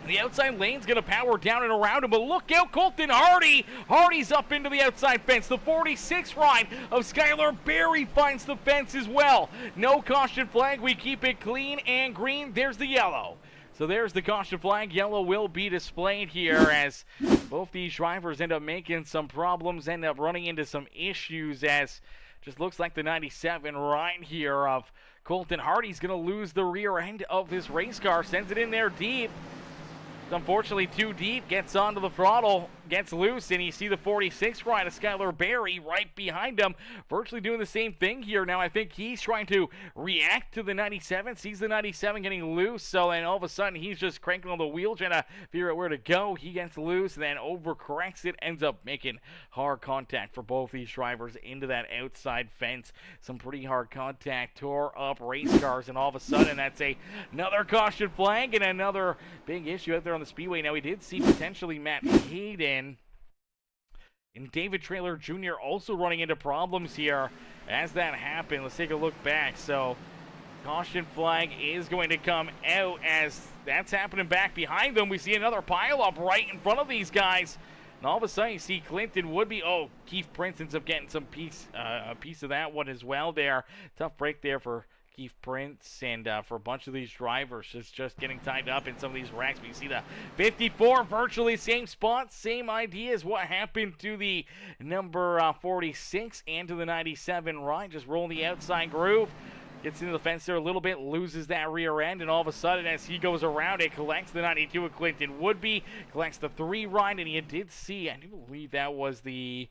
The outside lane's going to power down and around him, but look out, Colton Hardy. Hardy's up into the outside fence. The 46 ride of Skylar Berry finds the fence as well. No caution flag. We keep it clean and green. There's the yellow. So there's the caution flag. Yellow will be displayed here, as both these drivers end up making some problems, end up running into some issues, as just looks like the 97 right here of Colton Hardy's going to lose the rear end of this race car. Sends it in there deep. It's unfortunately too deep, gets onto the throttle, gets loose, and you see the 46 ride of Skylar Berry right behind him, virtually doing the same thing here. Now I think he's trying to react to the 97, sees the 97 getting loose, so then all of a sudden he's just cranking on the wheel, trying to figure out where to go. He gets loose, and then overcorrects it, ends up making hard contact for both these drivers into that outside fence. Some pretty hard contact, tore up race cars, and all of a sudden that's another caution flag and another big issue out there on the speedway. Now we did see potentially Matt Hayden And David Traylor Jr. also running into problems here as that happened. Let's take a look back. So caution flag is going to come out as that's happening back behind them. We see another pileup right in front of these guys. And all of a sudden you see Clinton Woodby. Oh, Keith Prince ends up getting some a piece of that one as well there. Tough break there for Keith Prince and for a bunch of these drivers just getting tied up in some of these wrecks. But you see the 54 virtually same spot, same idea as what happened to the number 46 and to the 97 Ryan. Just rolling the outside groove. Gets into the fence there a little bit, loses that rear end, and all of a sudden as he goes around it, collects the 92 of Clinton Woodby, collects the 3 ride, and you did see, I do believe that was the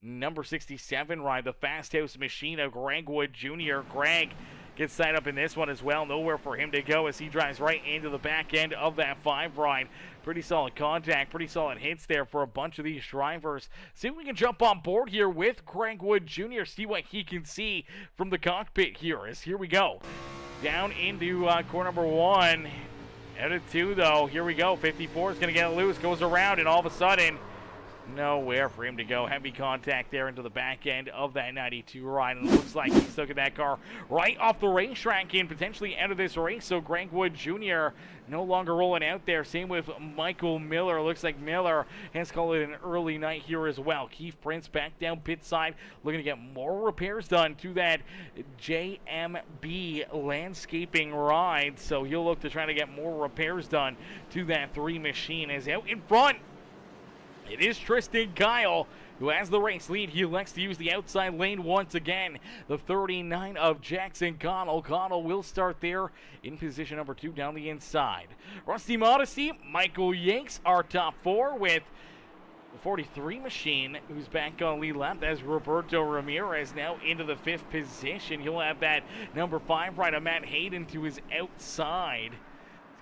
number 67 ride, the Fast House Machine of Greg Wood Jr. Greg gets tied up in this one as well. Nowhere for him to go as he drives right into the back end of that 5 ride. Pretty solid contact, pretty solid hits there for a bunch of these drivers. See if we can jump on board here with Greg Wood Jr., see what he can see from the cockpit here. Here we go. Down into corner number 1. Out of 2, though. Here we go. 54 is going to get loose, goes around, and all of a sudden, nowhere for him to go. Heavy contact there into the back end of that 92 ride, and it looks like he's taking that car right off the racetrack and potentially out of this race. So Greg Wood Jr. no longer rolling out there. Same with Michael Miller. Looks like Miller has called it an early night here as well. Keith Prince back down pit side, looking to get more repairs done to that JMB landscaping ride. So he'll look to try to get more repairs done to that 3 machine. As out in front, it is Tristan Kyle who has the race lead. He elects to use the outside lane once again. The 39 of Jackson Connell. Connell will start there in position number 2 down the inside. Rusty Modesty, Michael Yanks are top 4 with the 43 machine who's back on lead lap. That's Roberto Ramirez now into the 5th position. He'll have that number 5 rider Matt Hayden to his outside.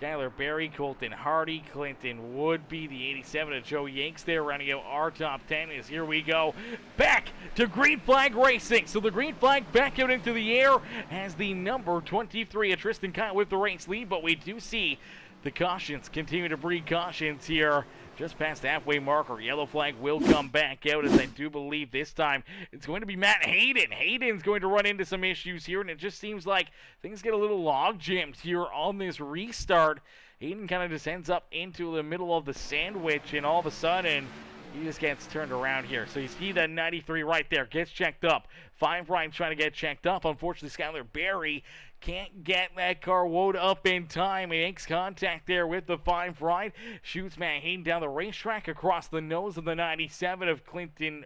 Skylar Berry, Colton Hardy, Clinton Woodby, the 87 of Joe Yanks there, rounding out our top 10 is here we go. Back to green flag racing. So the green flag back out into the air as the number 23 of Tristan Kyle with the race lead, but we do see the cautions continue to breed cautions here. Just past the halfway marker. Yellow flag will come back out as I do believe this time it's going to be Matt Hayden. Hayden's going to run into some issues here, and it just seems like things get a little log jammed here on this restart. Hayden kind of just ends up into the middle of the sandwich, and all of a sudden he just gets turned around here. So you see that 93 right there, gets checked up. 5 right trying to get checked up. Unfortunately, Skylar Berry can't get that car woed up in time. He makes contact there with the 5 right. Shoots Matt Hayden down the racetrack across the nose of the 97 of Colton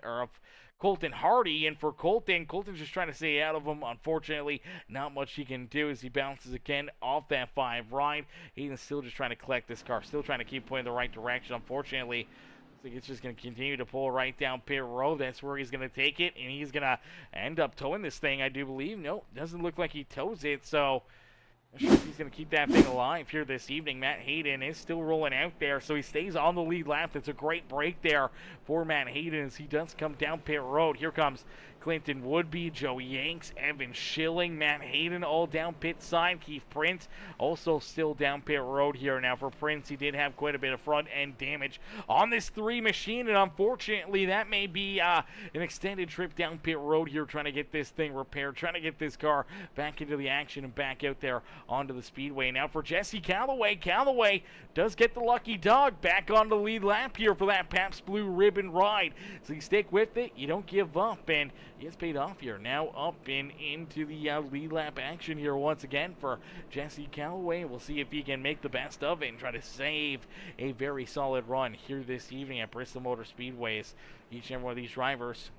Hardy. And for Colton's just trying to stay out of him. Unfortunately, not much he can do as he bounces again off that 5 right. Hayden's still just trying to collect this car, still trying to keep pointing the right direction. Unfortunately, I think it's just going to continue to pull right down pit road. That's where he's going to take it, and he's going to end up towing this thing, I do believe. No, doesn't look like he tows it, so I'm not sure if he's going to keep that thing alive here this evening. Matt Hayden is still rolling out there, so he stays on the lead lap. That's a great break there for Matt Hayden as he does come down pit road. Here comes Clinton Woodby, Joe Yanks, Evan Schilling, Matt Hayden all down pit side. Keith Prince also still down pit road here. Now for Prince, he did have quite a bit of front end damage on this 3 machine, and unfortunately that may be an extended trip down pit road here, trying to get this thing repaired, trying to get this car back into the action and back out there onto the speedway. Now for Jesse Calloway, Calloway does get the lucky dog back on the lead lap here for that Pabst Blue Ribbon ride. So you stick with it, you don't give up, and he has paid off here. Now up and into the lead lap action here once again for Jesse Calloway. We'll see if he can make the best of it and try to save a very solid run here this evening at Bristol Motor Speedways. Each and every one of these drivers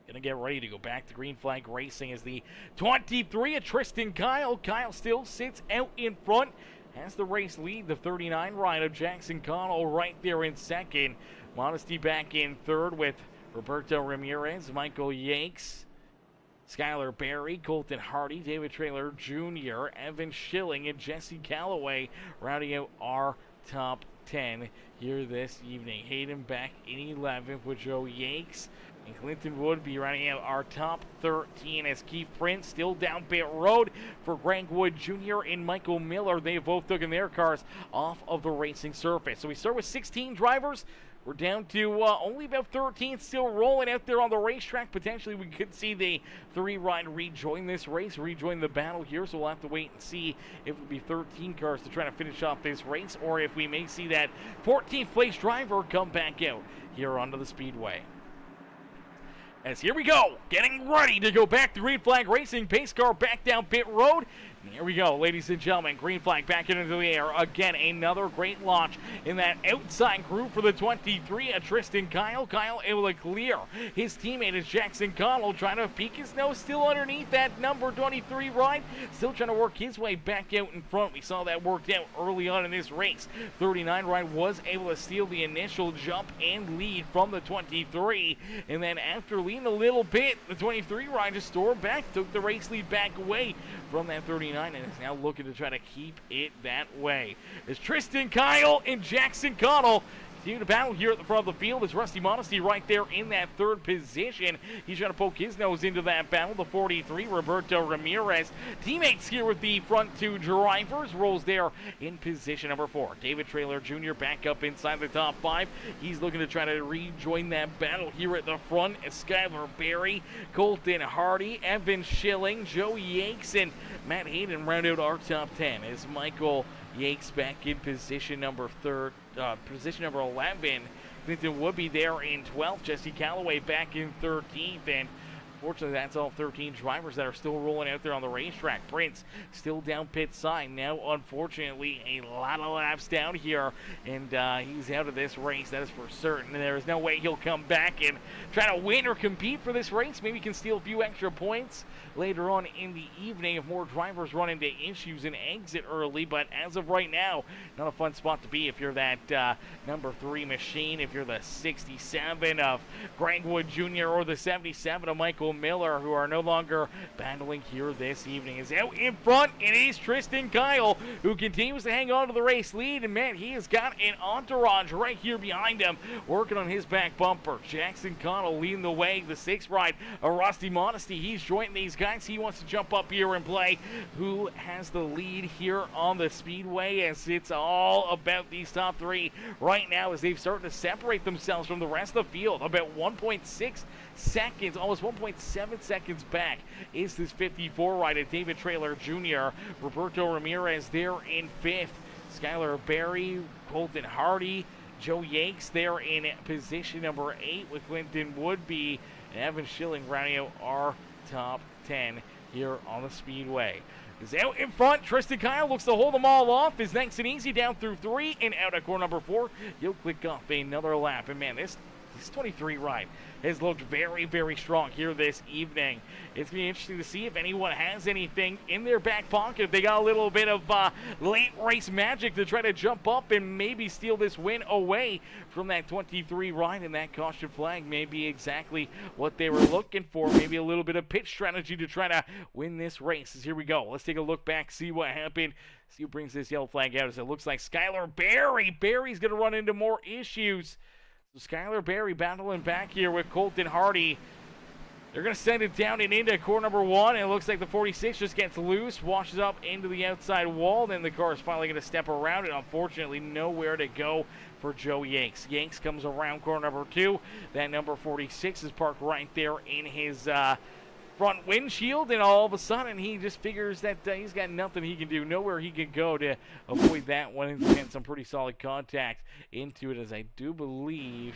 gonna get ready to go back to green flag racing as the 23 of Tristan Kyle. Kyle still sits out in front, has the race lead. The 39 ride of Jackson Connell right there in second. Modesty back in third with Roberto Ramirez, Michael Yanks, Skylar Berry, Colton Hardy, David Traylor Jr., Evan Schilling, and Jesse Calloway rounding out our top 10 here this evening. Hayden back in 11th with Joe Yanks, and Clinton Woodby rounding out our top 13 as Keith Prince still down pit road for Greg Wood Jr. and Michael Miller. They have both taken their cars off of the racing surface. So we start with 16 drivers. We're down to only about 13 still rolling out there on the racetrack. Potentially we could see the 3-ride rejoin this race, rejoin the battle here, so we'll have to wait and see if it'll be 13 cars to try to finish off this race, or if we may see that 14th place driver come back out here onto the Speedway. As here we go, getting ready to go back to green flag racing. Pace car back down pit road. And here we go, ladies and gentlemen. Green flag back into the air. Again, another great launch in that outside group for the 23. Tristan Kyle. Kyle able to clear. His teammate is Jackson Connell trying to peek his nose still underneath that number 23 ride. Still trying to work his way back out in front. We saw that worked out early on in this race. 39 ride was able to steal the initial jump and lead from the 23. And then after leading a little bit, the 23 ride just stormed back, took the race lead back away from that 39, and is now looking to try to keep it that way. As Tristan Kyle and Jackson Connell continue to battle here at the front of the field. Is Rusty Modesty right there in that third position. He's trying to poke his nose into that battle. The 43, Roberto Ramirez. Teammates here with the front two drivers. Rolls there in position number 4. David Traylor Jr. back up inside the top 5. He's looking to try to rejoin that battle here at the front. As Skylar Berry, Colton Hardy, Evan Schilling, Joe Yakes, and Matt Hayden round out our top 10. As Michael Yakes back in position number 11. Clinton Woodby there in 12th. Jesse Calloway back in 13th. And fortunately, that's all 13 drivers that are still rolling out there on the racetrack. Prince still down pit side. Now, unfortunately, a lot of laps down here. And he's out of this race. That is for certain. And there is no way he'll come back and try to win or compete for this race. Maybe he can steal a few extra points later on in the evening if more drivers run into issues and exit early. But as of right now, not a fun spot to be if you're that number 3 machine, if you're the 67 of Greg Wood Jr. or the 77 of Michael Miller, who are no longer battling here this evening. Is out in front. It is Tristan Kyle, who continues to hang on to the race lead. And man, he has got an entourage right here behind him, working on his back bumper. Jackson Connell leading the way. The 6th ride, Rusty Modesty. He's joining these guys. He wants to jump up here and play. Who has the lead here on the Speedway, as it's all about these top 3 right now, as they've started to separate themselves from the rest of the field. About 1.6 seconds, almost 1.7 seconds back is this 54 rider, David Traylor Jr. Roberto Ramirez there in 5th. Skylar Berry, Colton Hardy, Joe Yakes there in position number 8 with Clinton Woodby, and Evan Schilling rounding out our top 10 here on the Speedway. Is out in front. Tristan Kyle looks to hold them all off. Is nice and easy down through 3 and out at corner number 4. He'll click off another lap. And man, this 23 ride has looked very, very strong here this evening. It's going to be interesting to see if anyone has anything in their back pocket. If they got a little bit of late race magic to try to jump up and maybe steal this win away from that 23 ride, and that caution flag may be exactly what they were looking for. Maybe a little bit of pitch strategy to try to win this race. As here we go. Let's take a look back, see what happened. See who brings this yellow flag out, as it looks like Skylar Berry. Berry's going to run into more issues. So Skylar Berry battling back here with Colton Hardy. They're going to send it down and into corner number 1. And it looks like the 46 just gets loose, washes up into the outside wall. Then the car is finally going to step around it. Unfortunately, nowhere to go for Joe Yanks. Yanks comes around corner number 2. That number 46 is parked right there in his front windshield, and all of a sudden he just figures that he's got nothing he can do, nowhere he can go to avoid that one, and get some pretty solid contact into it, as I do believe,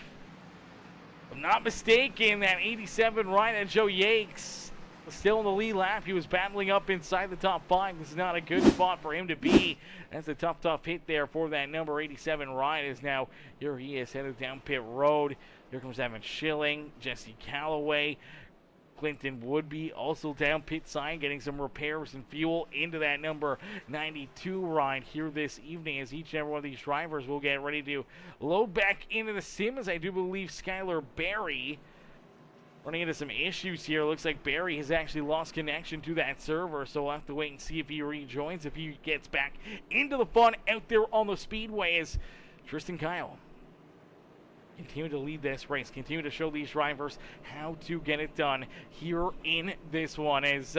if I'm not mistaken, that 87 right at Joe Yakes still in the lead lap. He was battling up inside the top 5. This is not a good spot for him to be. That's a tough hit there for that number 87 ride, as now here he is headed down pit road. Here comes Evan Schilling, Jesse Calloway, Clinton Woodby also down pit side, getting some repairs and fuel into that number 92 ride here this evening, as each and every one of these drivers will get ready to load back into the sim, as I do believe Skylar Berry running into some issues here. Looks like Berry has actually lost connection to that server, so we'll have to wait and see if he rejoins, if he gets back into the fun out there on the Speedway, as Tristan Kyle continue to lead this race, continue to show these drivers how to get it done here in this one, as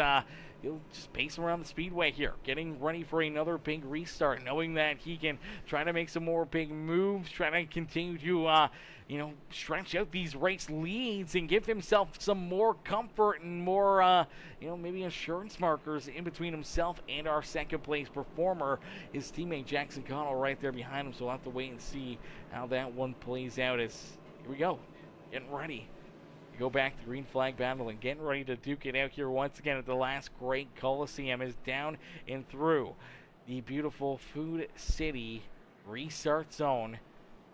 he'll just pace around the speedway here, getting ready for another big restart, knowing that he can try to make some more big moves, trying to continue to, stretch out these race leads and give himself some more comfort and more, maybe insurance markers in between himself and our second place performer, his teammate Jackson Connell right there behind him. So we'll have to wait and see how that one plays out. As here we go, getting ready. Go back to green flag battle and getting ready to duke it out here once again at the last great Coliseum is down and through the beautiful Food City restart zone.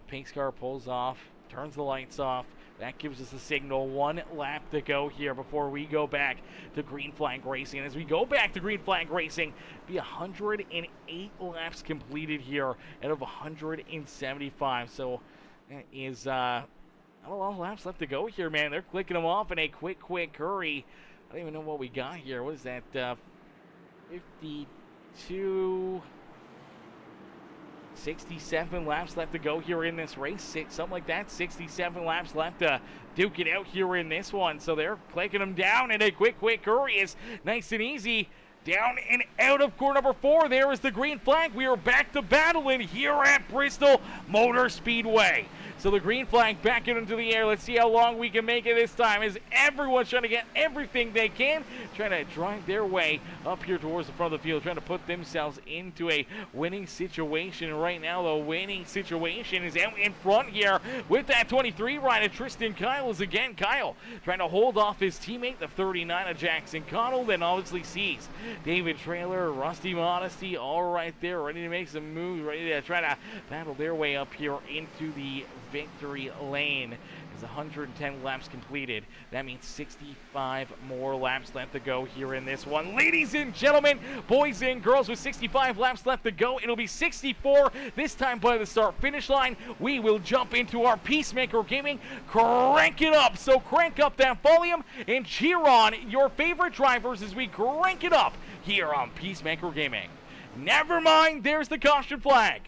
Pace car pulls off, turns the lights off. That gives us a signal. 1 lap to go here before we go back to green flag racing. And as we go back to green flag racing, be 108 laps completed here out of 175. So that is not a lot of laps left to go here, man. They're clicking them off in a quick hurry. I don't even know what we got here. What is that? 52... 67 laps left to go here in this race. Something like that. 67 laps left to duke it out here in this one. So they're clicking them down in a quick hurry. It's nice and easy. Down and out of corner number 4. There is the green flag. We are back to battling here at Bristol Motor Speedway. So the green flag back into the air. Let's see how long we can make it this time, as everyone's trying to get everything they can, trying to drive their way up here towards the front of the field, trying to put themselves into a winning situation. Right now, the winning situation is out in front here with that 23 rider. Tristan Kyle is again Kyle trying to hold off his teammate, the 39 of Jackson Connell. Then obviously sees David Trailer, Rusty Modesty, all right there, ready to make some moves, ready to try to battle their way up here into the victory lane. Is 110 laps completed. That means 65 more laps left to go here in this one. Ladies and gentlemen, boys and girls, with 65 laps left to go, it'll be 64 this time by the start finish line. We will jump into our Peacemaker Gaming. Crank it up. So crank up that volume and cheer on your favorite drivers as we crank it up here on Peacemaker Gaming. Never mind, there's the caution flag.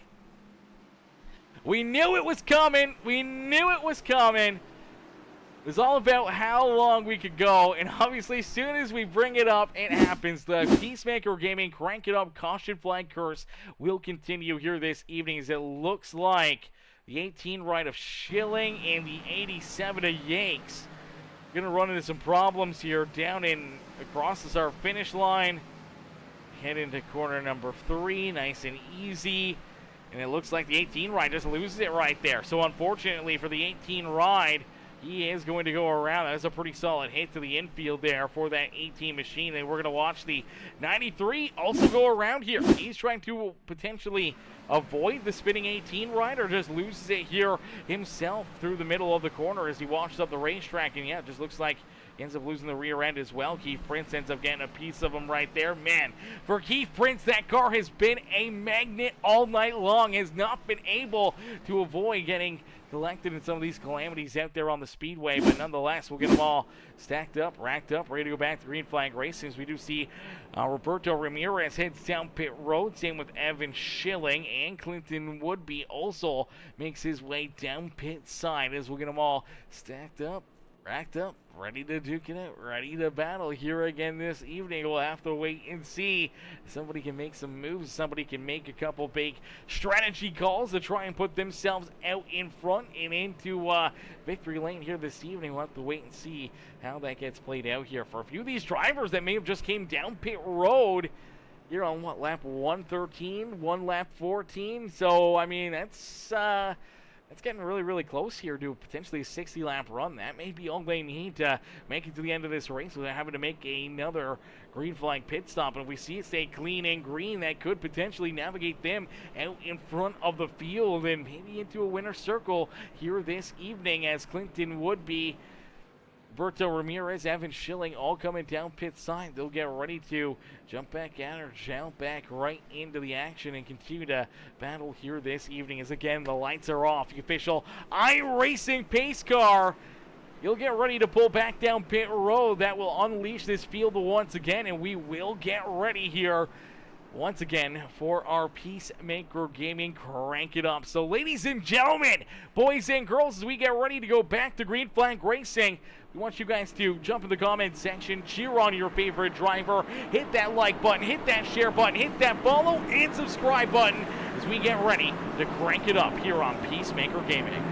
We knew it was coming. We knew it was coming. It was all about how long we could go. And obviously, as soon as we bring it up, it happens. The Peacemaker Gaming Crank It Up Caution Flag Curse will continue here this evening, as it looks like the 18 right of Schilling and the 87 of Yanks going to run into some problems here down in across the start finish line. Head into corner number 3. Nice and easy. And it looks like the 18 ride just loses it right there. So unfortunately for the 18 ride, he is going to go around. That's a pretty solid hit to the infield there for that 18 machine. And we're going to watch the 93 also go around here. He's trying to potentially avoid the spinning 18 ride, or just loses it here himself through the middle of the corner as he washes up the racetrack. And yeah, it just looks like he ends up losing the rear end as well. Keith Prince ends up getting a piece of him right there. Man, for Keith Prince, that car has been a magnet all night long. Has not been able to avoid getting collected in some of these calamities out there on the speedway. But nonetheless, we'll get them all stacked up, racked up, ready to go back to green flag racing. As we do see Roberto Ramirez heads down pit road. Same with Evan Schilling, and Clinton Woodby also makes his way down pit side, as we'll get them all stacked up, racked up, ready to duke it out, ready to battle here again this evening. We'll have to wait and see. Somebody can make some moves. Somebody can make a couple big strategy calls to try and put themselves out in front and into victory lane here this evening. We'll have to wait and see how that gets played out here for a few of these drivers that may have just came down pit road. You're on what, lap 113, one lap 14. So I mean, that's getting really close here to potentially a 60-lap run. That may be all they need to make it to the end of this race without having to make another green flag pit stop. And if we see it stay clean and green, that could potentially navigate them out in front of the field and maybe into a winner's circle here this evening, as Clinton Woodby, Roberto Ramirez, Evan Schilling all coming down pit side. They'll get ready to jump back out or jump back right into the action and continue to battle here this evening, as again the lights are off. The official iRacing pace car, you'll get ready to pull back down pit road. That will unleash this field once again, and we will get ready here once again for our Peacemaker Gaming Crank It Up. So ladies and gentlemen, boys and girls, as we get ready to go back to green flag racing, we want you guys to jump in the comment section, cheer on your favorite driver, hit that like button, hit that share button, hit that follow and subscribe button as we get ready to crank it up here on Peacemaker Gaming.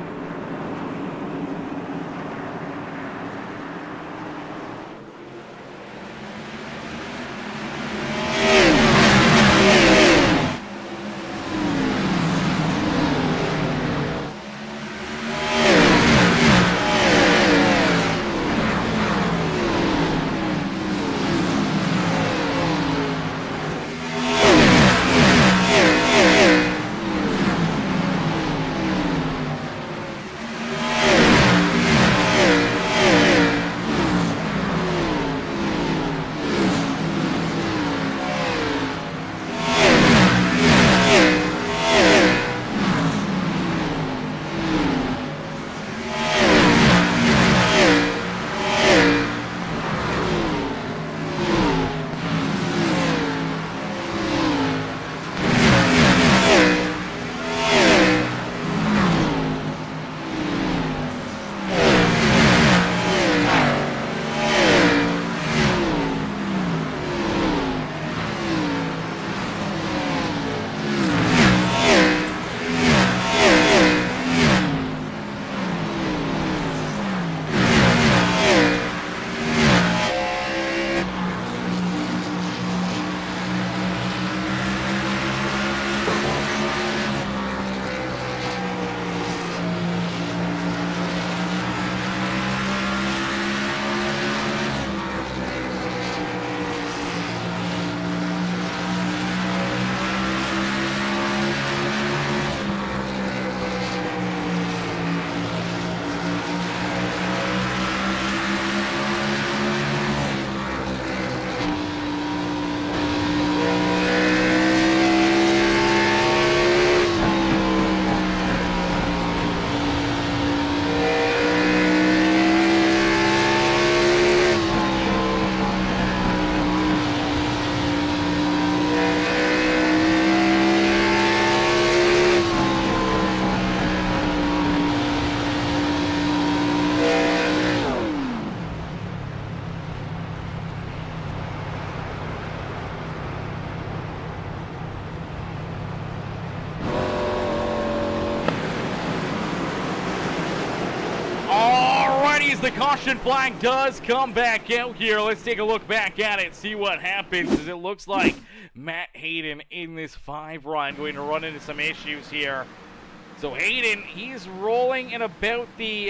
The caution flag does come back out here. Let's take a look back at it, see what happens, as it looks like Matt Hayden in this 5 run going to run into some issues here. So Hayden, he's rolling in about the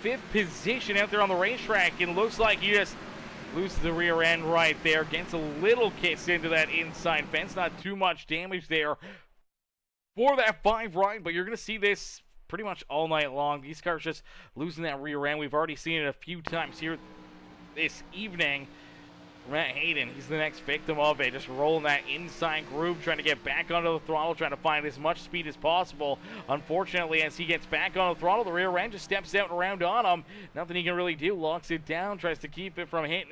5th position out there on the racetrack, and looks like he just loses the rear end right there, gets a little kiss into that inside fence. Not too much damage there for that 5 run, but you're going to see this pretty much all night long. These cars just losing that rear end. We've already seen it a few times here this evening. Matt Hayden, he's the next victim of it. Just rolling that inside groove, trying to get back onto the throttle, trying to find as much speed as possible. Unfortunately, as he gets back on the throttle, the rear end just steps out and around on him. Nothing he can really do. Locks it down, tries to keep it from hitting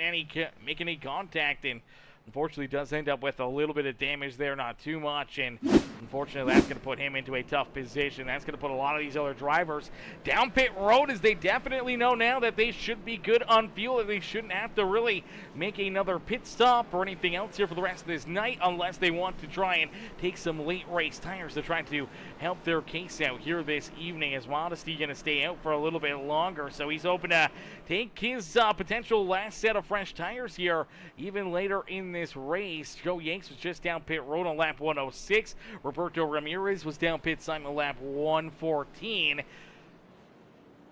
making any contact, and unfortunately does end up with a little bit of damage there, not too much, and unfortunately that's going to put him into a tough position. That's going to put a lot of these other drivers down pit road, as they definitely know now that they should be good on fuel, and they shouldn't have to really make another pit stop or anything else here for the rest of this night, unless they want to try and take some late race tires to try to help their case out here this evening. As Modesty going to stay out for a little bit longer, so he's hoping to take his potential last set of fresh tires here even later in this race. Joe Yanks was just down pit road on lap 106. Roberto Ramirez was down pit side on lap 114.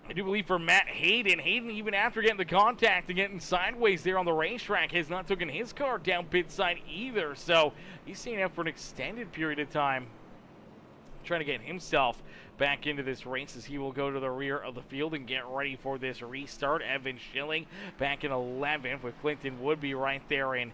I do believe for Matt Hayden, even after getting the contact and getting sideways there on the racetrack, has not taken his car down pit side either. So he's staying out for an extended period of time, trying to get himself back into this race, as he will go to the rear of the field and get ready for this restart. Evan Schilling back in 11th, with Clinton Woodby right there in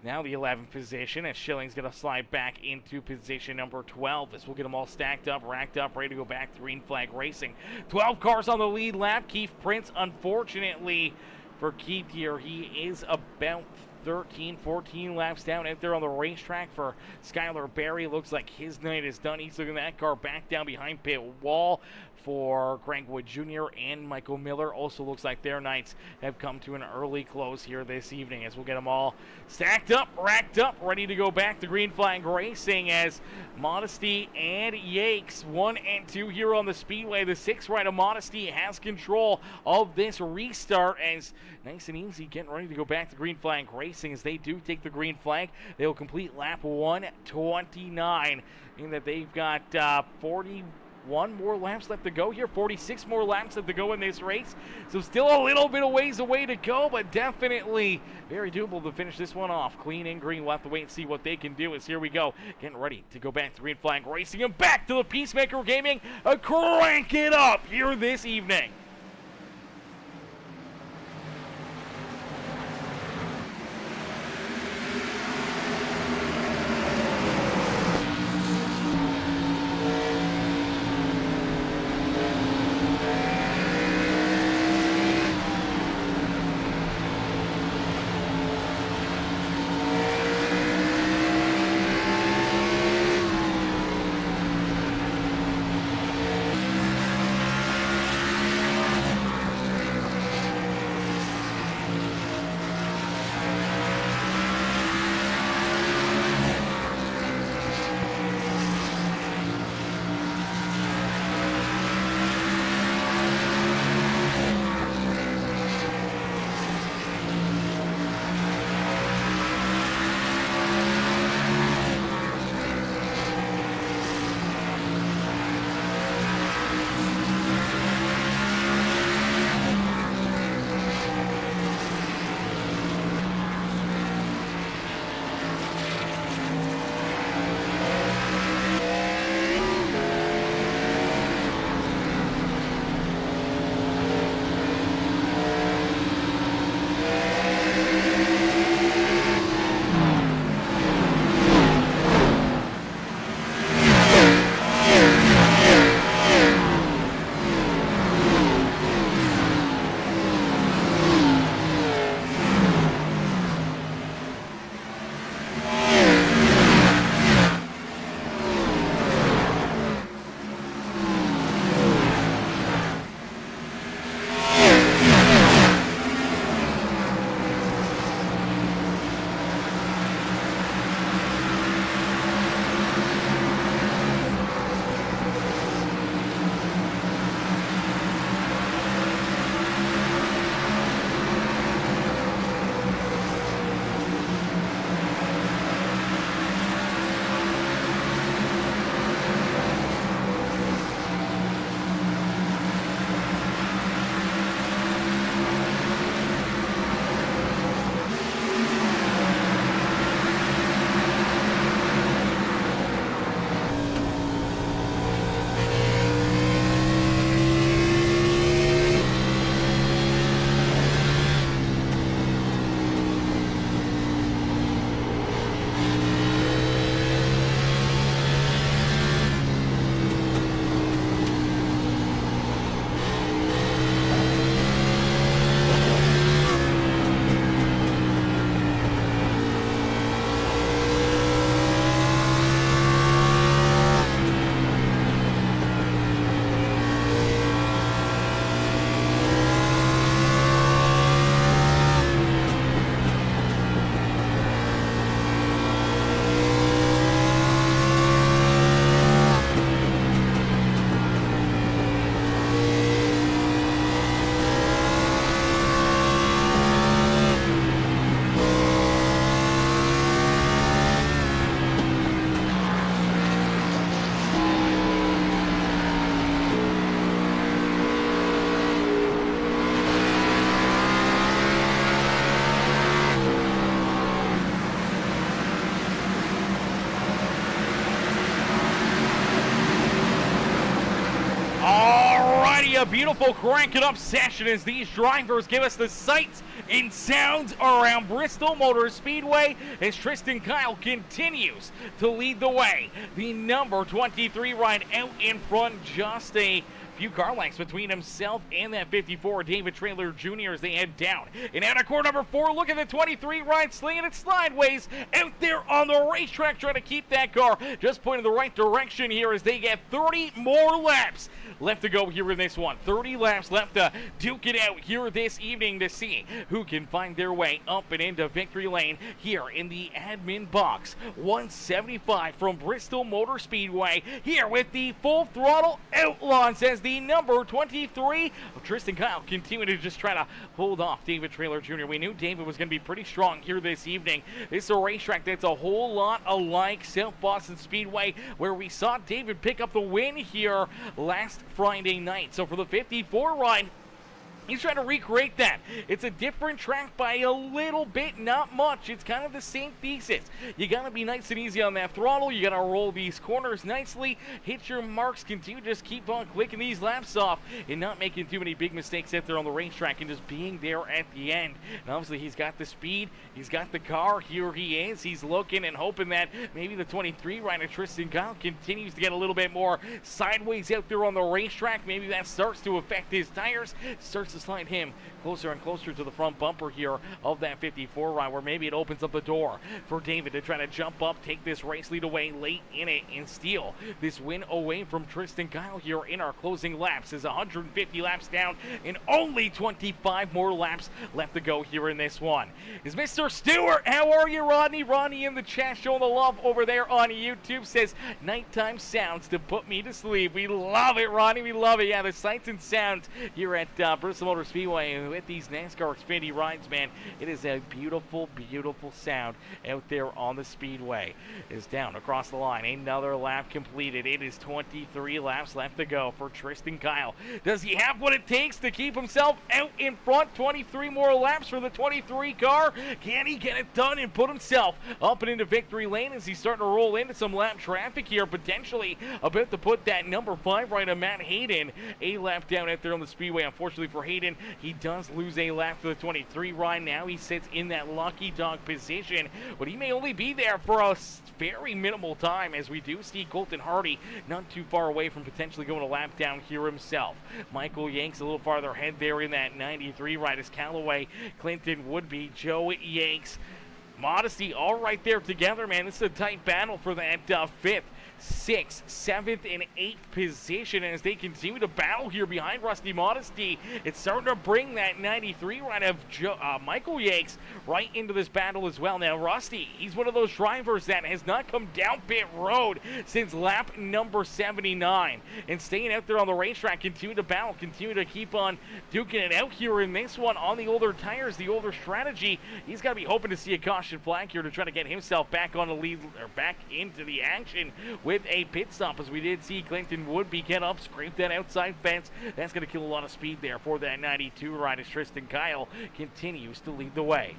now the 11th position, and Schilling's going to slide back into position number 12. This will get them all stacked up, racked up, ready to go back to green flag racing. 12 cars on the lead lap. Keith Prince, unfortunately for Keith here, he is about 13, 14 laps down out there on the racetrack for Skylar Berry. Looks like his night is done. He's looking at that car back down behind pit wall for Greg Wood Jr. and Michael Miller. Also looks like their nights have come to an early close here this evening, as we'll get them all stacked up, racked up, ready to go back to Green Flag Racing as Modesty and Yakes 1 and 2 here on the Speedway. The 6 right of Modesty has control of this restart, as nice and easy getting ready to go back to Green Flag Racing. As they do take the green flag, they will complete lap 129, in that they've got 41 more laps left to go here, 46 more laps left to go in this race. So still a little bit of ways away to go, but definitely very doable to finish this one off clean and green. We'll have to wait and see what they can do, as here we go, getting ready to go back to Green Flag Racing and back to the Peacemaker Gaming. Crank it up here this evening. A beautiful crank it up session as these drivers give us the sights and sounds around Bristol Motor Speedway as Tristan Kyle continues to lead the way. The number 23 ride out in front, just a few car lengths between himself and that 54, David Trailer Jr. as they head down. And out of core number 4, look at the 23 ride slinging it sideways out there on the racetrack, trying to keep that car just pointing the right direction here as they get 30 more laps left to go here in this one. 30 laps left to duke it out here this evening to see who can find their way up and into victory lane here in the AdminBoxx 175 from Bristol Motor Speedway, here with the Full Throttle Outlaws as the number 23. Tristan Kyle continuing to just try to hold off David Trailer Jr. We knew David was going to be pretty strong here this evening. This is a racetrack that's a whole lot alike South Boston Speedway, where we saw David pick up the win here last Friday night. So for the 54 ride, he's trying to recreate that. It's a different track by a little bit, not much. It's kind of the same thesis. You gotta be nice and easy on that throttle. You gotta roll these corners nicely, hit your marks, continue to just keep on clicking these laps off and not making too many big mistakes out there on the racetrack and just being there at the end. And obviously he's got the speed, he's got the car. Here he is. He's looking and hoping that maybe the 23 rider Tristan Kyle continues to get a little bit more sideways out there on the racetrack. Maybe that starts to affect his tires, starts to slide him closer and closer to the front bumper here of that 54 ride, where maybe it opens up the door for David to try to jump up, take this race lead away late in it, and steal this win away from Tristan Kyle here in our closing laps. Is 150 laps down and only 25 more laps left to go here in this one. Is Mr. Stewart? How are you, Rodney? Rodney in the chat showing the love over there on YouTube says, nighttime sounds to put me to sleep. We love it, Rodney. We love it. Yeah, the sights and sounds here at Bristol Motor Speedway with these NASCAR Xfinity rides, man. It is a beautiful, beautiful sound out there on the Speedway. Is down across the line. Another lap completed. It is 23 laps left to go for Tristan Kyle. Does he have what it takes to keep himself out in front? 23 more laps for the 23 car. Can he get it done and put himself up and into victory lane as he's starting to roll into some lap traffic here, potentially about to put that number 5 right on Matt Hayden a lap down out there on the Speedway. Unfortunately for Hayden, he does lose a lap for the 23 ride. Now he sits in that lucky dog position, but he may only be there for a very minimal time, as we do see Colton Hardy not too far away from potentially going a lap down here himself. Michael Yanks a little farther ahead there in that 93 ride as Callaway, Clinton Woodby, Joe Yanks, Modesty all right there together, man. This is a tight battle for that 5th, 6th, 7th, and 8th position as they continue to battle here behind Rusty Modesty. It's starting to bring that 93 right of Michael Yanks right into this battle as well. Now, Rusty, he's one of those drivers that has not come down pit road since lap number 79. And staying out there on the racetrack, continue to battle, continue to keep on duking it out here in this one on the older tires, the older strategy. He's got to be hoping to see a caution flag here to try to get himself back on the lead, or back into the action with a pit stop, as we did see Clinton Woodby get up, scrape that outside fence. That's going to kill a lot of speed there for that 92 ride as Tristan Kyle continues to lead the way.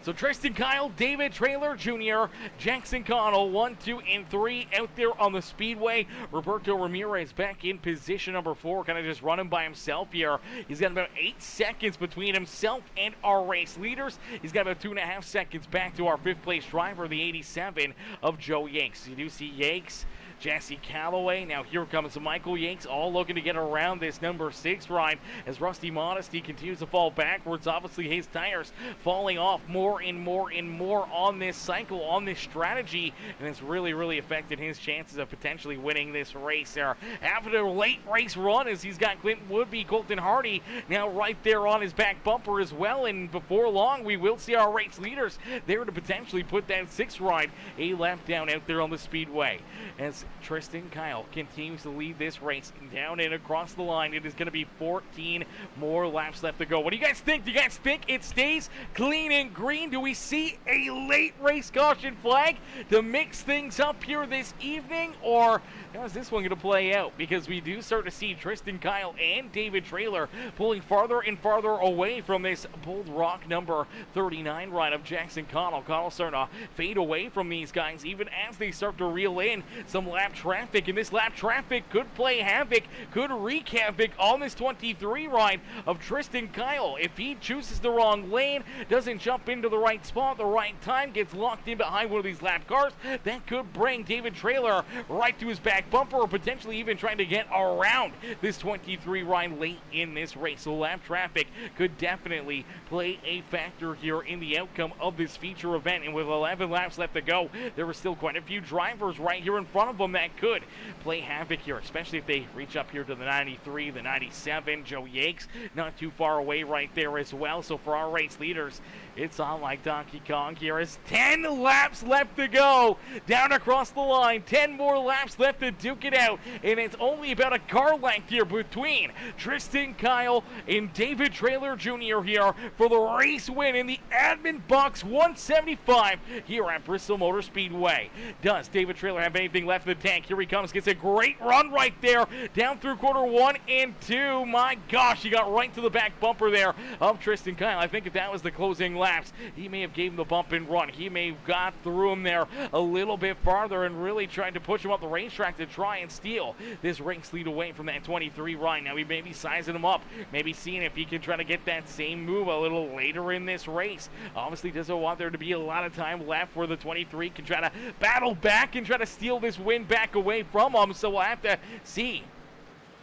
So Tristan Kyle, David Trailer Jr., Jackson Connell, 1, 2, and 3 out there on the Speedway. Roberto Ramirez back in position number 4, kind of just running by himself here. He's got about 8 seconds between himself and our race leaders. He's got about 2.5 seconds back to our 5th place driver, the 87 of Joe Yanks. You do see Yanks, Jesse Callaway. Now here comes Michael Yanks, all looking to get around this number 6 ride as Rusty Modesty continues to fall backwards. Obviously his tires falling off more and more and more on this cycle, on this strategy, and it's really affected his chances of potentially winning this race there. After a late race run, as he's got Clinton Woodby, Colton Hardy now right there on his back bumper as well, and before long we will see our race leaders there to potentially put that 6th ride a lap down out there on the Speedway. As Tristan Kyle continues to lead this race down and across the line. It is going to be 14 more laps left to go. What do you guys think? Do you guys think it stays clean and green? Do we see a late race caution flag to mix things up here this evening? Or how is this one going to play out? Because we do start to see Tristan Kyle and David Trailer pulling farther and farther away from this Bold Rock number 39 ride of Jackson Connell. Connell starting to fade away from these guys even as they start to reel in some laps lap traffic, and this lap traffic could play havoc, could wreak havoc on this 23 ride of Tristan Kyle. If he chooses the wrong lane, doesn't jump into the right spot at the right time, gets locked in behind one of these lap cars, that could bring David Trailer right to his back bumper, or potentially even trying to get around this 23 ride late in this race. So lap traffic could definitely play a factor here in the outcome of this feature event, and with 11 laps left to go, there are still quite a few drivers right here in front of them that could play havoc here, especially if they reach up here to the 93, the 97. Joe Yakes not too far away right there as well. So for our race leaders, it's on like Donkey Kong here as 10 laps left to go down across the line. 10 more laps left to duke it out, and it's only about a car length here between Tristan Kyle and David Trailer Jr. here for the race win in the AdminBoxx 175 here at Bristol Motor Speedway. Does David Trailer have anything left in the tank? Here he comes, gets a great run right there down through quarter 1 and 2. My gosh, he got right to the back bumper there of Tristan Kyle. I think if that was the closing laps, he may have gave him the bump and run. He may have got through him there a little bit farther and really tried to push him up the racetrack to try and steal this race lead away from that 23 ride. Now he may be sizing him up, maybe seeing if he can try to get that same move a little later in this race. Obviously doesn't want there to be a lot of time left where the 23 can try to battle back and try to steal this win back away from him. So we'll have to see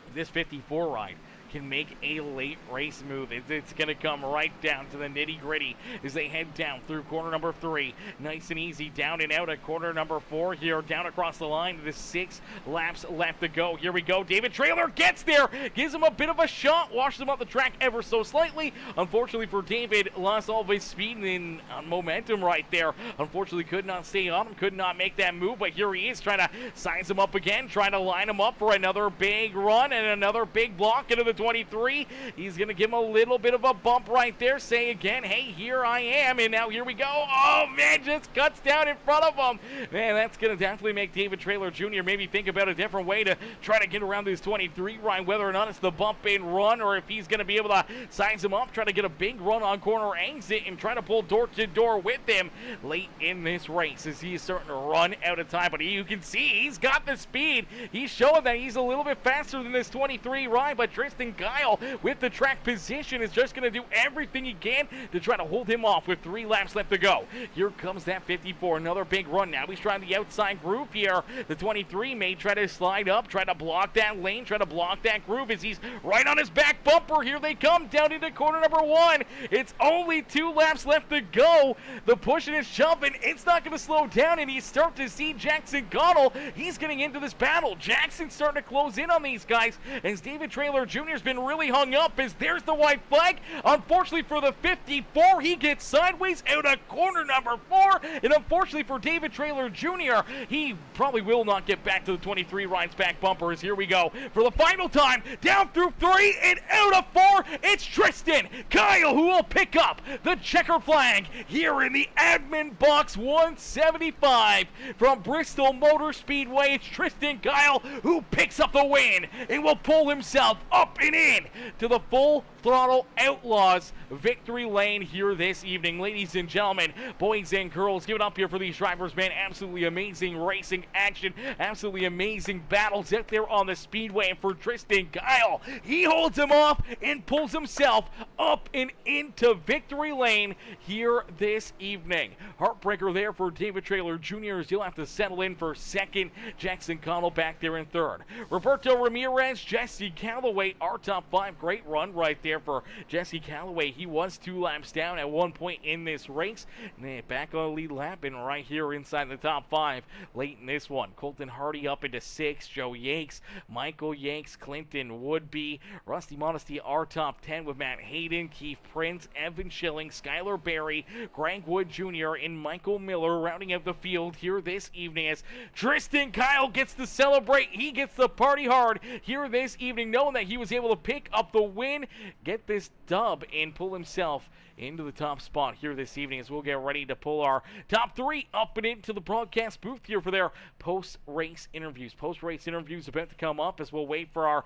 if this 54 ride can make a late race move. It's going to come right down to the nitty-gritty as they head down through corner number 3. Nice and easy down and out at corner number 4 here, down across the line to the 6 laps left to go. Here we go. David Trailer gets there, gives him a bit of a shot, washes him off the track ever so slightly. Unfortunately for David, lost all of his speed and momentum right there. Unfortunately could not stay on him, could not make that move, but here he is trying to size him up again, trying to line him up for another big run and another big block into the 23. He's going to give him a little bit of a bump right there, say again, hey, here I am, and now here we go. Oh, man, just cuts down in front of him. Man, that's going to definitely make David Trailer Jr. maybe think about a different way to try to get around this 23 ride, whether or not it's the bump and run, or if he's going to be able to size him up, try to get a big run on corner exit, and try to pull door to door with him late in this race as he is starting to run out of time. But you can see he's got the speed. He's showing that he's a little bit faster than this 23 ride, but Tristan Kyle with the track position is just going to do everything he can to try to hold him off with 3 laps left to go. Here comes that 54, another big run. Now he's trying the outside groove here. The 23 may try to slide up, try to block that lane, try to block that groove as he's right on his back bumper. Here they come down into corner number 1. It's only 2 laps left to go. The pushing and shoving, it's not going to slow down, and you start to see Jackson Connell. He's getting into this battle. Jackson's starting to close in on these guys as David Trailer Jr. has been really hung up as there's the white flag. Unfortunately for the 54, he gets sideways out of corner number 4, and unfortunately for David Trailer Jr., he probably will not get back to the 23 ride's back bumper as here we go for the final time, down through 3 and out of 4. It's Tristan Kyle who will pick up the checker flag here in the AdminBoxx 175 from Bristol Motor Speedway. It's Tristan Kyle who picks up the win and will pull himself up and in to the Full Throttle Outlaws victory lane here this evening. Ladies and gentlemen, boys and girls, give it up here for these drivers, man. Absolutely amazing racing action, absolutely amazing battles out there on the speedway. And for Tristan Kyle, he holds him off and pulls himself up and into victory lane here this evening. Heartbreaker there for David Trailer Jr. as he'll have to settle in for second. Jackson Connell back there in third. Roberto Ramirez, Jesse Calloway, our top 5. Great run right there for Jesse Calloway. He was 2 laps down at one point in this race. And back on the lead lap and right here inside the top 5 late in this one. Colton Hardy up into 6. Joe Yakes, Michael Yakes, Clinton Woodby, Rusty Modesty, our top 10 with Matt Hayden, Keith Prince, Evan Schilling, Skylar Berry, Greg Wood Jr., and Michael Miller rounding out the field here this evening as Tristan Kyle gets to celebrate. He gets to party hard here this evening, knowing that he was able to pick up the win, get this dub, and pull himself into the top spot here this evening as we'll get ready to pull our top 3 up and into the broadcast booth here for their post-race interviews. Post-race interviews about to come up as we'll wait for our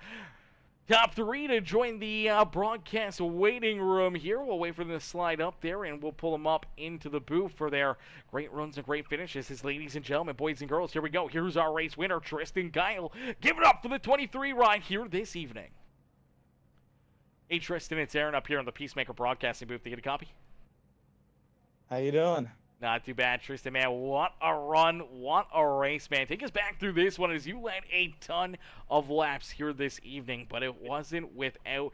Top three to join the broadcast waiting room here. We'll wait for them to slide up there, and we'll pull them up into the booth for their great runs and great finishes. Ladies and gentlemen, boys and girls, here we go. Here's our race winner, Tristan Kyle. Give it up for the 23 ride here this evening. Hey, Tristan, it's Aaron up here in the Peacemaker broadcasting booth. To get a copy? How you doing? Not too bad, Tristan, man. What a run. What a race, man. Take us back through this one as you led a ton of laps here this evening, but it wasn't without,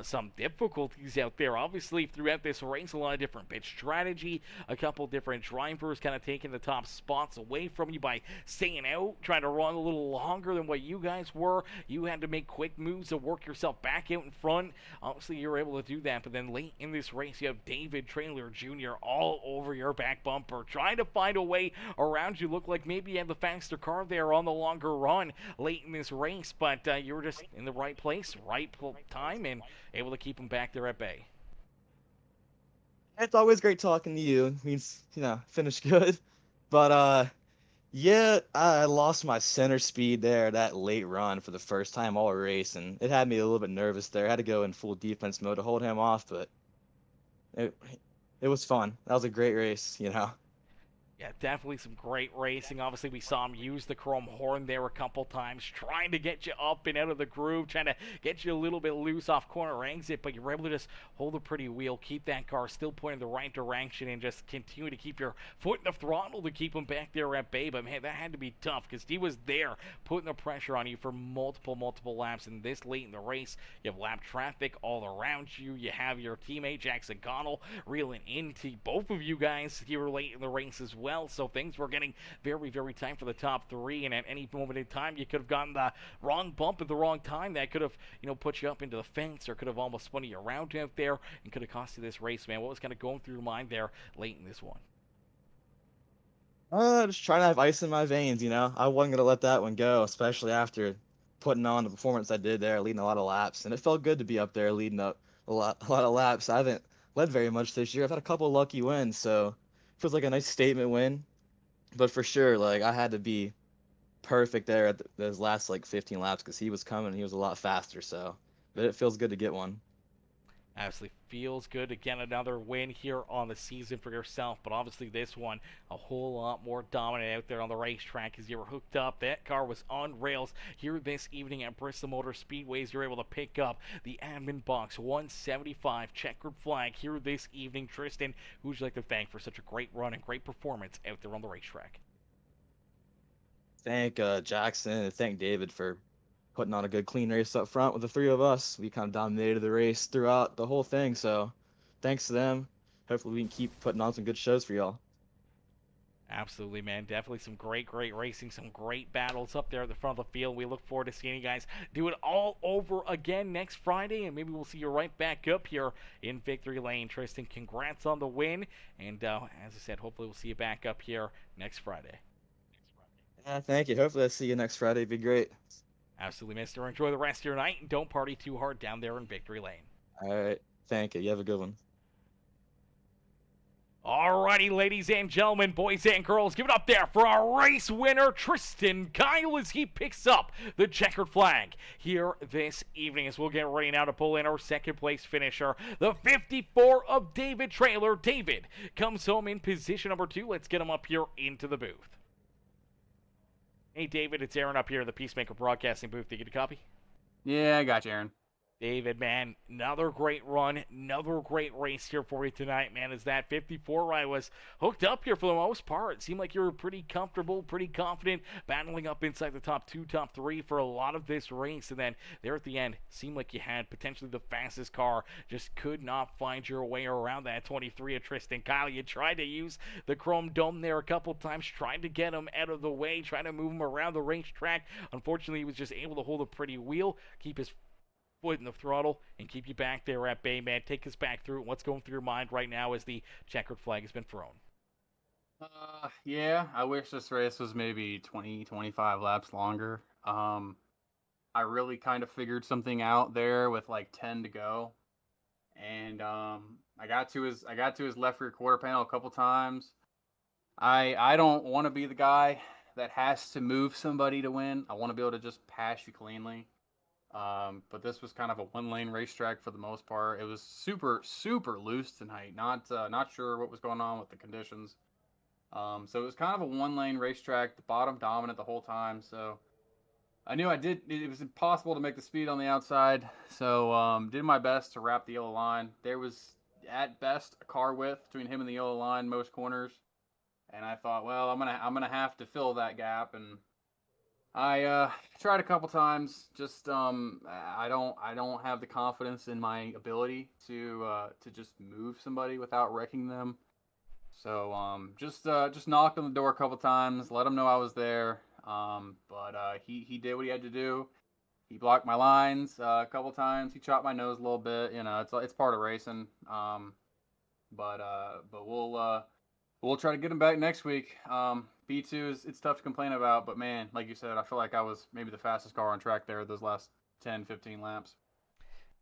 some difficulties out there. Obviously, throughout this race, a lot of different pit strategy, a couple different drivers kind of taking the top spots away from you by staying out, trying to run a little longer than what you guys were. You had to make quick moves to work yourself back out in front. Obviously, you were able to do that, but then late in this race, you have David Trailer Jr. all over your back bumper, trying to find a way around you. Looked like maybe you had the faster car there on the longer run late in this race, but you were just in the right place, right time, and able to keep him back there at bay. It's always great talking to you. It means, finish good. But, yeah, I lost my center speed there that late run for the first time all race, and it had me a little bit nervous there. I had to go in full defense mode to hold him off, but it was fun. That was a great race, Yeah, definitely some great racing. Obviously, we saw him use the chrome horn there a couple times, trying to get you up and out of the groove, trying to get you a little bit loose off corner exit, but you were able to just hold a pretty wheel, keep that car still pointing the right direction, and just continue to keep your foot in the throttle to keep him back there at bay. But, man, that had to be tough because he was there putting the pressure on you for multiple laps. And this late in the race, you have lap traffic all around you. You have your teammate, Jackson Connell, reeling into both of you guys here late in the race as well. So things were getting very, very tight for the top three, and at any moment in time, you could have gotten the wrong bump at the wrong time. That could have, put you up into the fence, or could have almost spun you around out there, and could have cost you this race, man. What was kind of going through your mind there late in this one? Just trying to have ice in my veins, I wasn't going to let that one go, especially after putting on the performance I did there, leading a lot of laps. And it felt good to be up there leading up a lot of laps. I haven't led very much this year. I've had a couple of lucky wins, so it feels like a nice statement win. But for sure, I had to be perfect there at those last, 15 laps because he was coming and he was a lot faster. But it feels good to get one. Absolutely feels good to get another win here on the season for yourself, but obviously this one a whole lot more dominant out there on the racetrack as you were hooked up. That car was on rails here this evening at Bristol Motor Speedways. You're able to pick up the AdminBoxx 175 checkered flag here this evening. Tristan, who would you like to thank for such a great run and great performance out there on the racetrack? Thank Jackson and thank David for putting on a good clean race up front with the three of us. We kind of dominated the race throughout the whole thing, so thanks to them. Hopefully we can keep putting on some good shows for y'all. Absolutely, man. Definitely some great racing, some great battles up there at the front of the field. We look forward to seeing you guys do it all over again next Friday, and maybe we'll see you right back up here in Victory Lane. Tristan, congrats on the win, and as I said, hopefully we'll see you back up here next Friday. Yeah, thank you. Hopefully I'll see you next Friday. It'd be great. Absolutely, mister. Enjoy the rest of your night, and don't party too hard down there in Victory Lane. All right. Thank you. You have a good one. Alrighty, ladies and gentlemen, boys and girls, give it up there for our race winner, Tristan Kyle, as he picks up the checkered flag here this evening. As we'll get ready now to pull in our second place finisher, the 54 of David Trailer. David comes home in position number 2. Let's get him up here into the booth. Hey, David, it's Aaron up here in the Peacemaker Broadcasting booth. Did you get a copy? Yeah, I got you, Aaron. David, man, another great run, another great race here for you tonight, man, as that 54 ride was hooked up here for the most part. It seemed like you were pretty comfortable, pretty confident, battling up inside the top 2, top 3 for a lot of this race, and then there at the end, seemed like you had potentially the fastest car, just could not find your way around that 23 of Tristan Kyle. You tried to use the chrome dome there a couple times, trying to get him out of the way, trying to move him around the racetrack. Unfortunately, he was just able to hold a pretty wheel, keep his foot in the throttle, and keep you back there at bay, man. Take us back through what's going through your mind right now as the checkered flag has been thrown. Yeah, I wish this race was maybe 20, 25 laps longer. I really kind of figured something out there with 10 to go, and I got to his left rear quarter panel a couple times. I don't want to be the guy that has to move somebody to win. I want to be able to just pass you cleanly. But this was kind of a one-lane racetrack for the most part. It was super, super loose tonight. Not sure what was going on with the conditions. So it was kind of a one-lane racetrack, the bottom dominant the whole time. So I knew it was impossible to make the speed on the outside. So did my best to wrap the yellow line. There was at best a car width between him and the yellow line most corners. And I thought, well, I'm gonna have to fill that gap, and I tried a couple times. Just I don't have the confidence in my ability to just move somebody without wrecking them. So just knocked on the door a couple times, let him know I was there. But he did what he had to do. He blocked my lines a couple times. He chopped my nose a little bit. You know, it's part of racing. But we'll try to get him back next week. B2 it's tough to complain about, but man, like you said, I feel like I was maybe the fastest car on track there those last 10, 15 laps.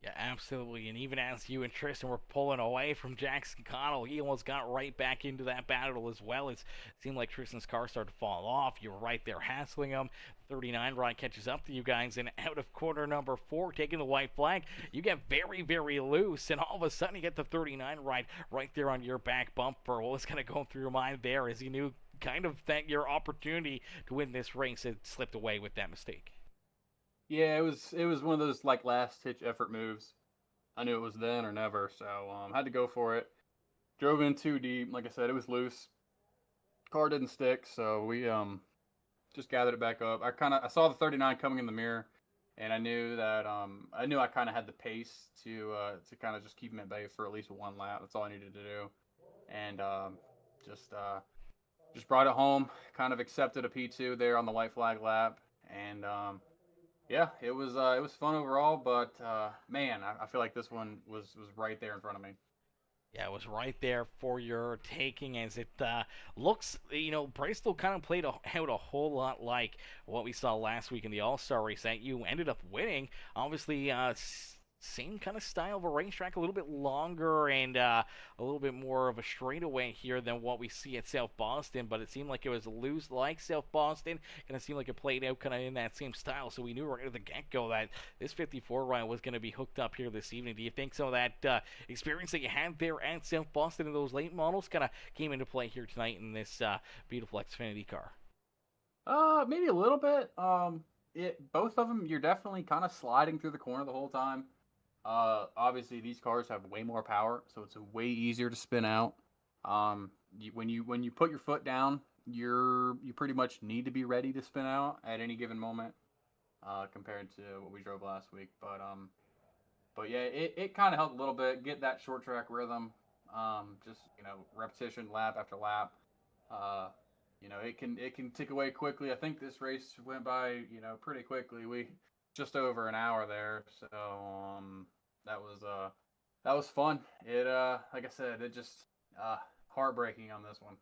Yeah, absolutely. And even as you and Tristan were pulling away from Jackson Connell, he almost got right back into that battle as well. It seemed like Tristan's car started to fall off. You were right there hassling him. 39 ride catches up to you guys, and out of corner number 4, taking the white flag, you get very, very loose, and all of a sudden you get the 39 ride right there on your back bumper. What was kind of going through your mind there as you knew kind of that your opportunity to win this race had slipped away with that mistake? Yeah, it was one of those like last hitch effort moves. I knew it was then or never, so had to go for it. Drove in too deep. Like I said, it was loose. Car didn't stick, so we just gathered it back up. I saw the 39 coming in the mirror, and I knew that I kind of had the pace to kind of just keep him at bay for at least one lap. That's all I needed to do, and just brought it home. Kind of accepted a P2 there on the white flag lap, and yeah, it was fun overall. But man, I feel like this one was right there in front of me. Yeah, it was right there for your taking as it looks, Bristol kind of played out a whole lot like what we saw last week in the All-Star race that you ended up winning. Obviously, same kind of style of a racetrack, a little bit longer and a little bit more of a straightaway here than what we see at South Boston, but it seemed like it was loose like South Boston. Kind of seemed like it played out kind of in that same style, so we knew right at the get-go that this 54 ride was going to be hooked up here this evening. Do you think some of that experience that you had there at South Boston in those late models kind of came into play here tonight in this beautiful Xfinity car? Maybe a little bit. Both of them, you're definitely kind of sliding through the corner the whole time. Obviously these cars have way more power, so it's way easier to spin out. When you put your foot down, you pretty much need to be ready to spin out at any given moment, compared to what we drove last week. But yeah, it kind of helped a little bit get that short track rhythm. Just repetition, lap after lap. It can tick away quickly. I think this race went by pretty quickly. We just over an hour there, so that was fun. It like I said, it just heartbreaking on this one.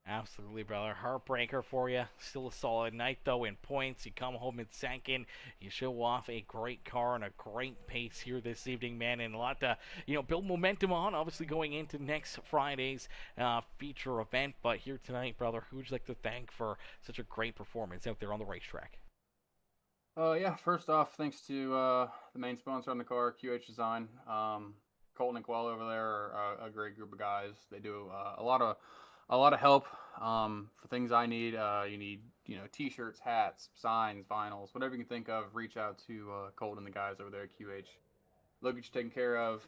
Absolutely, brother. Heartbreaker for you. Still a solid night, though, in points. You come home in second. You show off a great car and a great pace here this evening, man, and a lot to, build momentum on, obviously, going into next Friday's feature event. But here tonight, brother, who would you like to thank for such a great performance out there on the racetrack? Yeah, first off, thanks to the main sponsor on the car, QH Design. Colton and Quell over there are a great group of guys. They do a lot of help for things I need. You need t-shirts, hats, signs, vinyls, whatever you can think of. Reach out to Colton and the guys over there at QH. Look at you taken care of.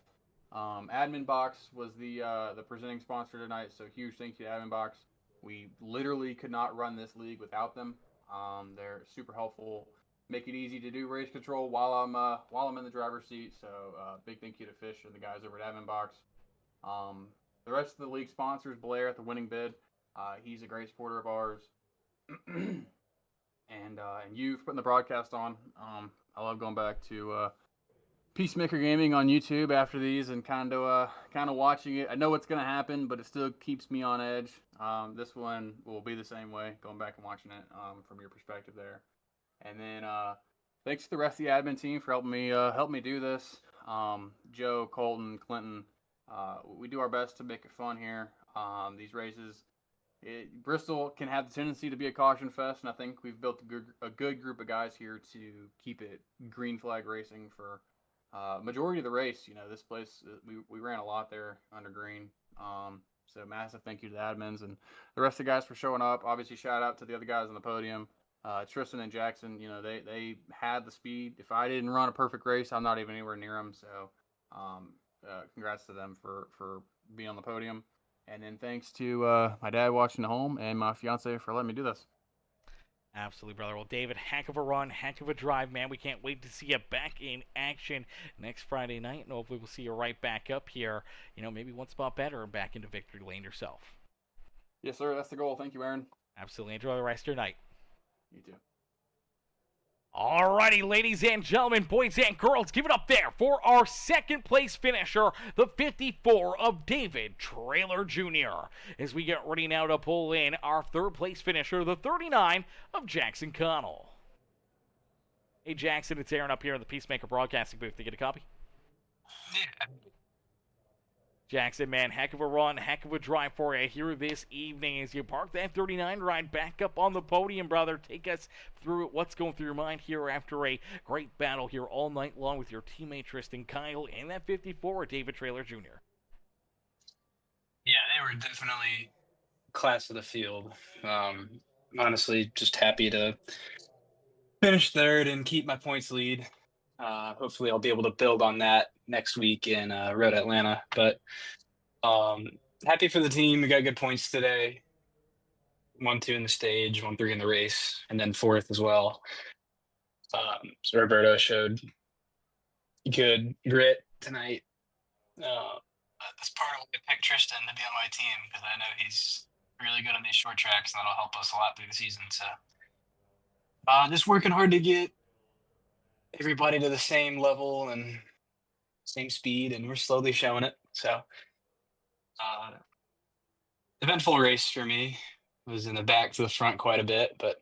AdminBoxx was the presenting sponsor tonight, so huge thank you to AdminBoxx. We literally could not run this league without them. They're super helpful. Make it easy to do race control while I'm in the driver's seat. So big thank you to Fish and the guys over at AdminBoxx. The rest of the league sponsors, Blair at the winning bid. He's a great supporter of ours. and you for putting the broadcast on. I love going back to Peacemaker Gaming on YouTube after these and kind of watching it. I know what's gonna happen, but it still keeps me on edge. This one will be the same way, going back and watching it from your perspective there. And then thanks to the rest of the admin team for helping me do this. Joe, Colton, Clinton. We do our best to make it fun here. These races, Bristol can have the tendency to be a caution fest, and I think we've built a good group of guys here to keep it green flag racing for majority of the race. You know, this place we ran a lot there under green. So massive thank you to the admins and the rest of the guys for showing up. Obviously, shout out to the other guys on the podium. Tristan and Jackson, you know, they had the speed. If I didn't run a perfect race, I'm not even anywhere near them. So, congrats to them for being on the podium. And then thanks to my dad watching at home and my fiance for letting me do this. Absolutely, brother. Well, David, heck of a run, heck of a drive, man. We can't wait to see you back in action next Friday night, and hopefully we'll see you right back up here, you know, maybe one spot better and back into victory lane yourself. Yes, sir. That's the goal. Thank you, Aaron. Absolutely. Enjoy the rest of your night. You too. Alrighty, ladies and gentlemen, boys and girls, give it up there for our second place finisher, the 54 of David Traylor Jr. As we get ready now to pull in our third place finisher, the 39 of Jackson Connell. Hey Jackson, it's Aaron up here in the Peacemaker Broadcasting booth. To get a copy? Yeah. Jackson, man, heck of a run, heck of a drive for you here this evening as you park that 39 ride back up on the podium, brother. Take us through what's going through your mind here after a great battle here all night long with your teammate Tristan Kyle and that 54, David Traylor Jr. Yeah, they were definitely class of the field. Honestly, just happy to finish third and keep my points lead. Hopefully I'll be able to build on that next week in Road Atlanta. But happy for the team. We got good points today. 1-2 in the stage, 1-3 in the race, and then fourth as well. So Roberto showed good grit tonight. That's part of why I picked Tristan to be on my team, because I know he's really good on these short tracks, and that'll help us a lot through the season. So just working hard to get everybody to the same level and same speed, and we're slowly showing it. So eventful race for me. Was in the back to the front quite a bit, but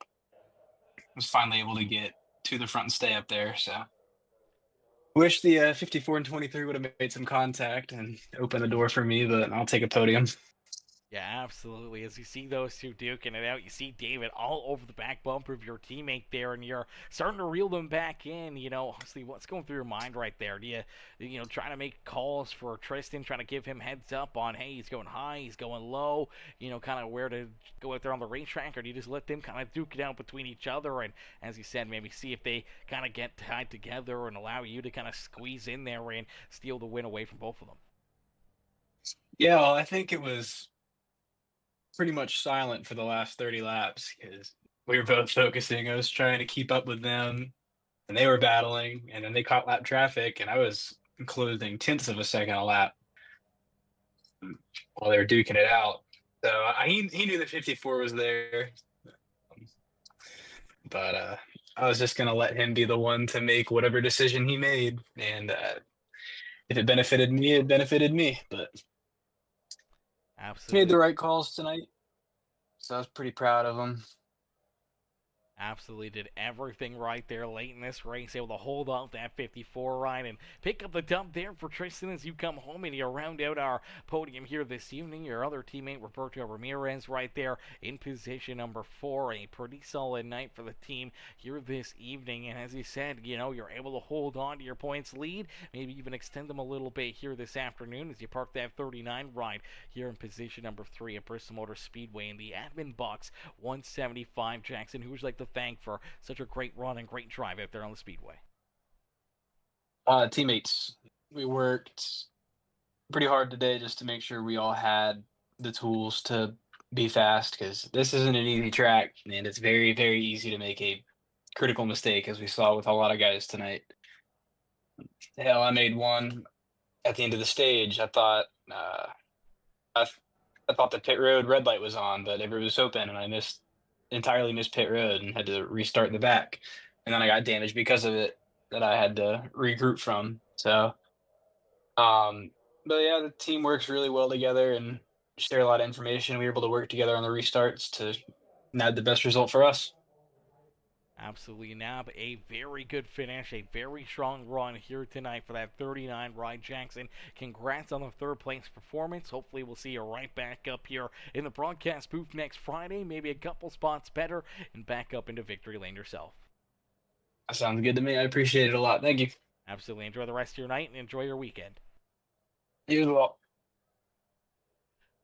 was finally able to get to the front and stay up there. So wish the 54 and 23 would have made some contact and opened the door for me, but I'll take a podium. Yeah, absolutely. As you see those two duking it out, you see David all over the back bumper of your teammate there, and you're starting to reel them back in. You know, honestly, what's going through your mind right there? Do you know, trying to make calls for Tristan, trying to give him heads up on, hey, he's going high, he's going low, you know, kind of where to go out there on the racetrack, or do you just let them kind of duke it out between each other and, as you said, maybe see if they kind of get tied together and allow you to kind of squeeze in there and steal the win away from both of them? Yeah, well, I think it was pretty much silent for the last 30 laps because we were both focusing. I was trying to keep up with them, and they were battling, and then they caught lap traffic, and I was closing tenths of a second a lap while they were duking it out. So he knew the 54 was there, but I was just gonna let him be the one to make whatever decision he made, and if it benefited me, it benefited me. But Absolutely. made the right calls tonight, so I was pretty proud of him. Absolutely did everything right there late in this race, able to hold off that 54 ride and pick up the dub there for Tristan as you come home and you round out our podium here this evening. Your other teammate, Roberto Ramirez, right there in position number 4. A pretty solid night for the team here this evening. And as you said, you know, you're able to hold on to your points lead, maybe even extend them a little bit here this afternoon as you park that 39 ride here in position number 3 at Bristol Motor Speedway in the AdminBoxx 175. Jackson, who would you like to thank for such a great run and great drive out there on the Speedway? Teammates, we worked pretty hard today just to make sure we all had the tools to be fast, because this isn't an easy track, and it's very, very easy to make a critical mistake, as we saw with a lot of guys tonight. Hell, I made one at the end of the stage. I thought I thought the pit road red light was on, but it was open, and I entirely missed pit road and had to restart in the back, and then I got damaged because of it that I had to regroup from. So but yeah, the team works really well together and share a lot of information. We were able to work together on the restarts to add the best result for us. Absolutely, Nab. A very good finish, a very strong run here tonight for that 39 ride, Jackson. Congrats on the third place performance. Hopefully, we'll see you right back up here in the broadcast booth next Friday, maybe a couple spots better, and back up into victory lane yourself. That sounds good to me. I appreciate it a lot. Thank you. Absolutely. Enjoy the rest of your night and enjoy your weekend. You as well.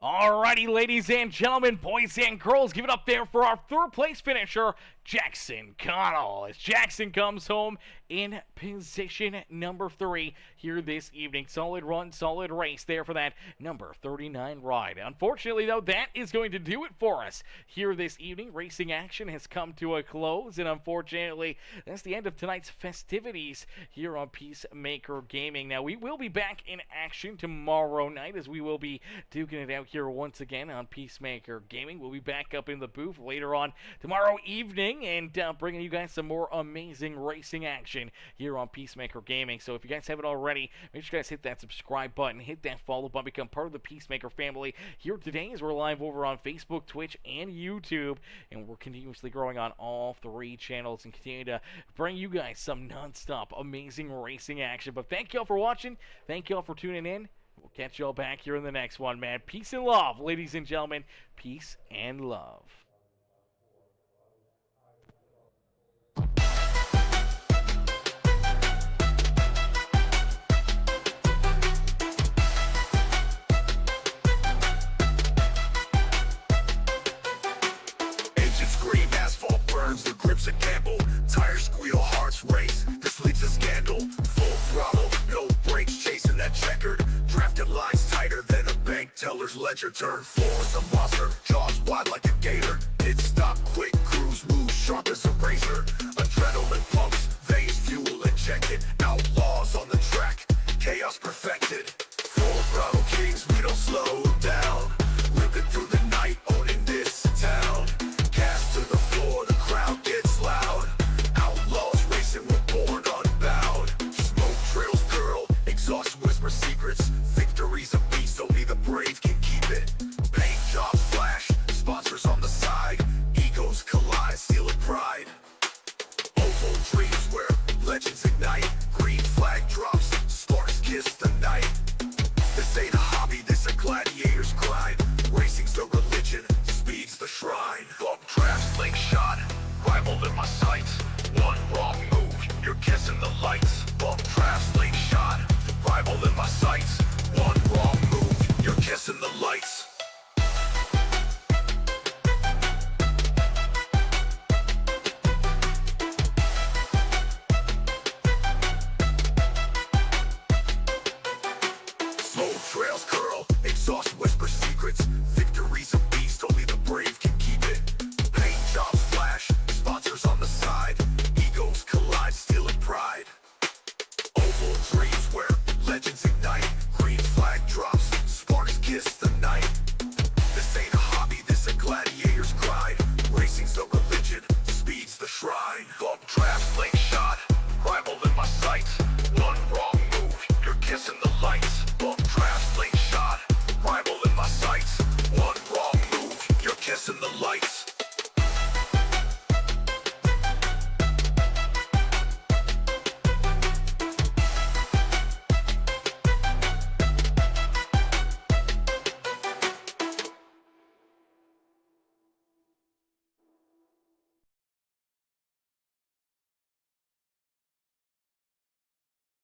Alrighty, ladies and gentlemen, boys and girls, give it up there for our third place finisher, Jackson Connell, as Jackson comes home in position number 3 here this evening. Solid run, solid race there for that number 39 ride. Unfortunately, though, that is going to do it for us here this evening. Racing action has come to a close, and unfortunately, that's the end of tonight's festivities here on Peacemaker Gaming. Now, we will be back in action tomorrow night, as we will be duking it out here once again on Peacemaker Gaming. We'll be back up in the booth later on tomorrow evening and bringing you guys some more amazing racing action here on Peacemaker Gaming. So if you guys haven't already, make sure you guys hit that subscribe button, hit that follow button, become part of the Peacemaker family here today, as we're live over on Facebook, Twitch, and YouTube, and we're continuously growing on all 3 channels and continue to bring you guys some non-stop amazing racing action. But thank y'all for watching, thank y'all for tuning in. We'll catch y'all back here in the next one, man. Peace and love, ladies and gentlemen. Peace and love. Engines scream, asphalt burns, the grips a gamble. Tires squeal, hearts race, this leads to scandal. Full throttle, no brakes, chasing that checkered. Drafted lines tighter than a bank teller's ledger. Turn 4 is a monster, jaws wide like a gator. Pit stop, quick cruise, move sharp as a razor. Adrenaline pumps, veins fuel injected. Outlaw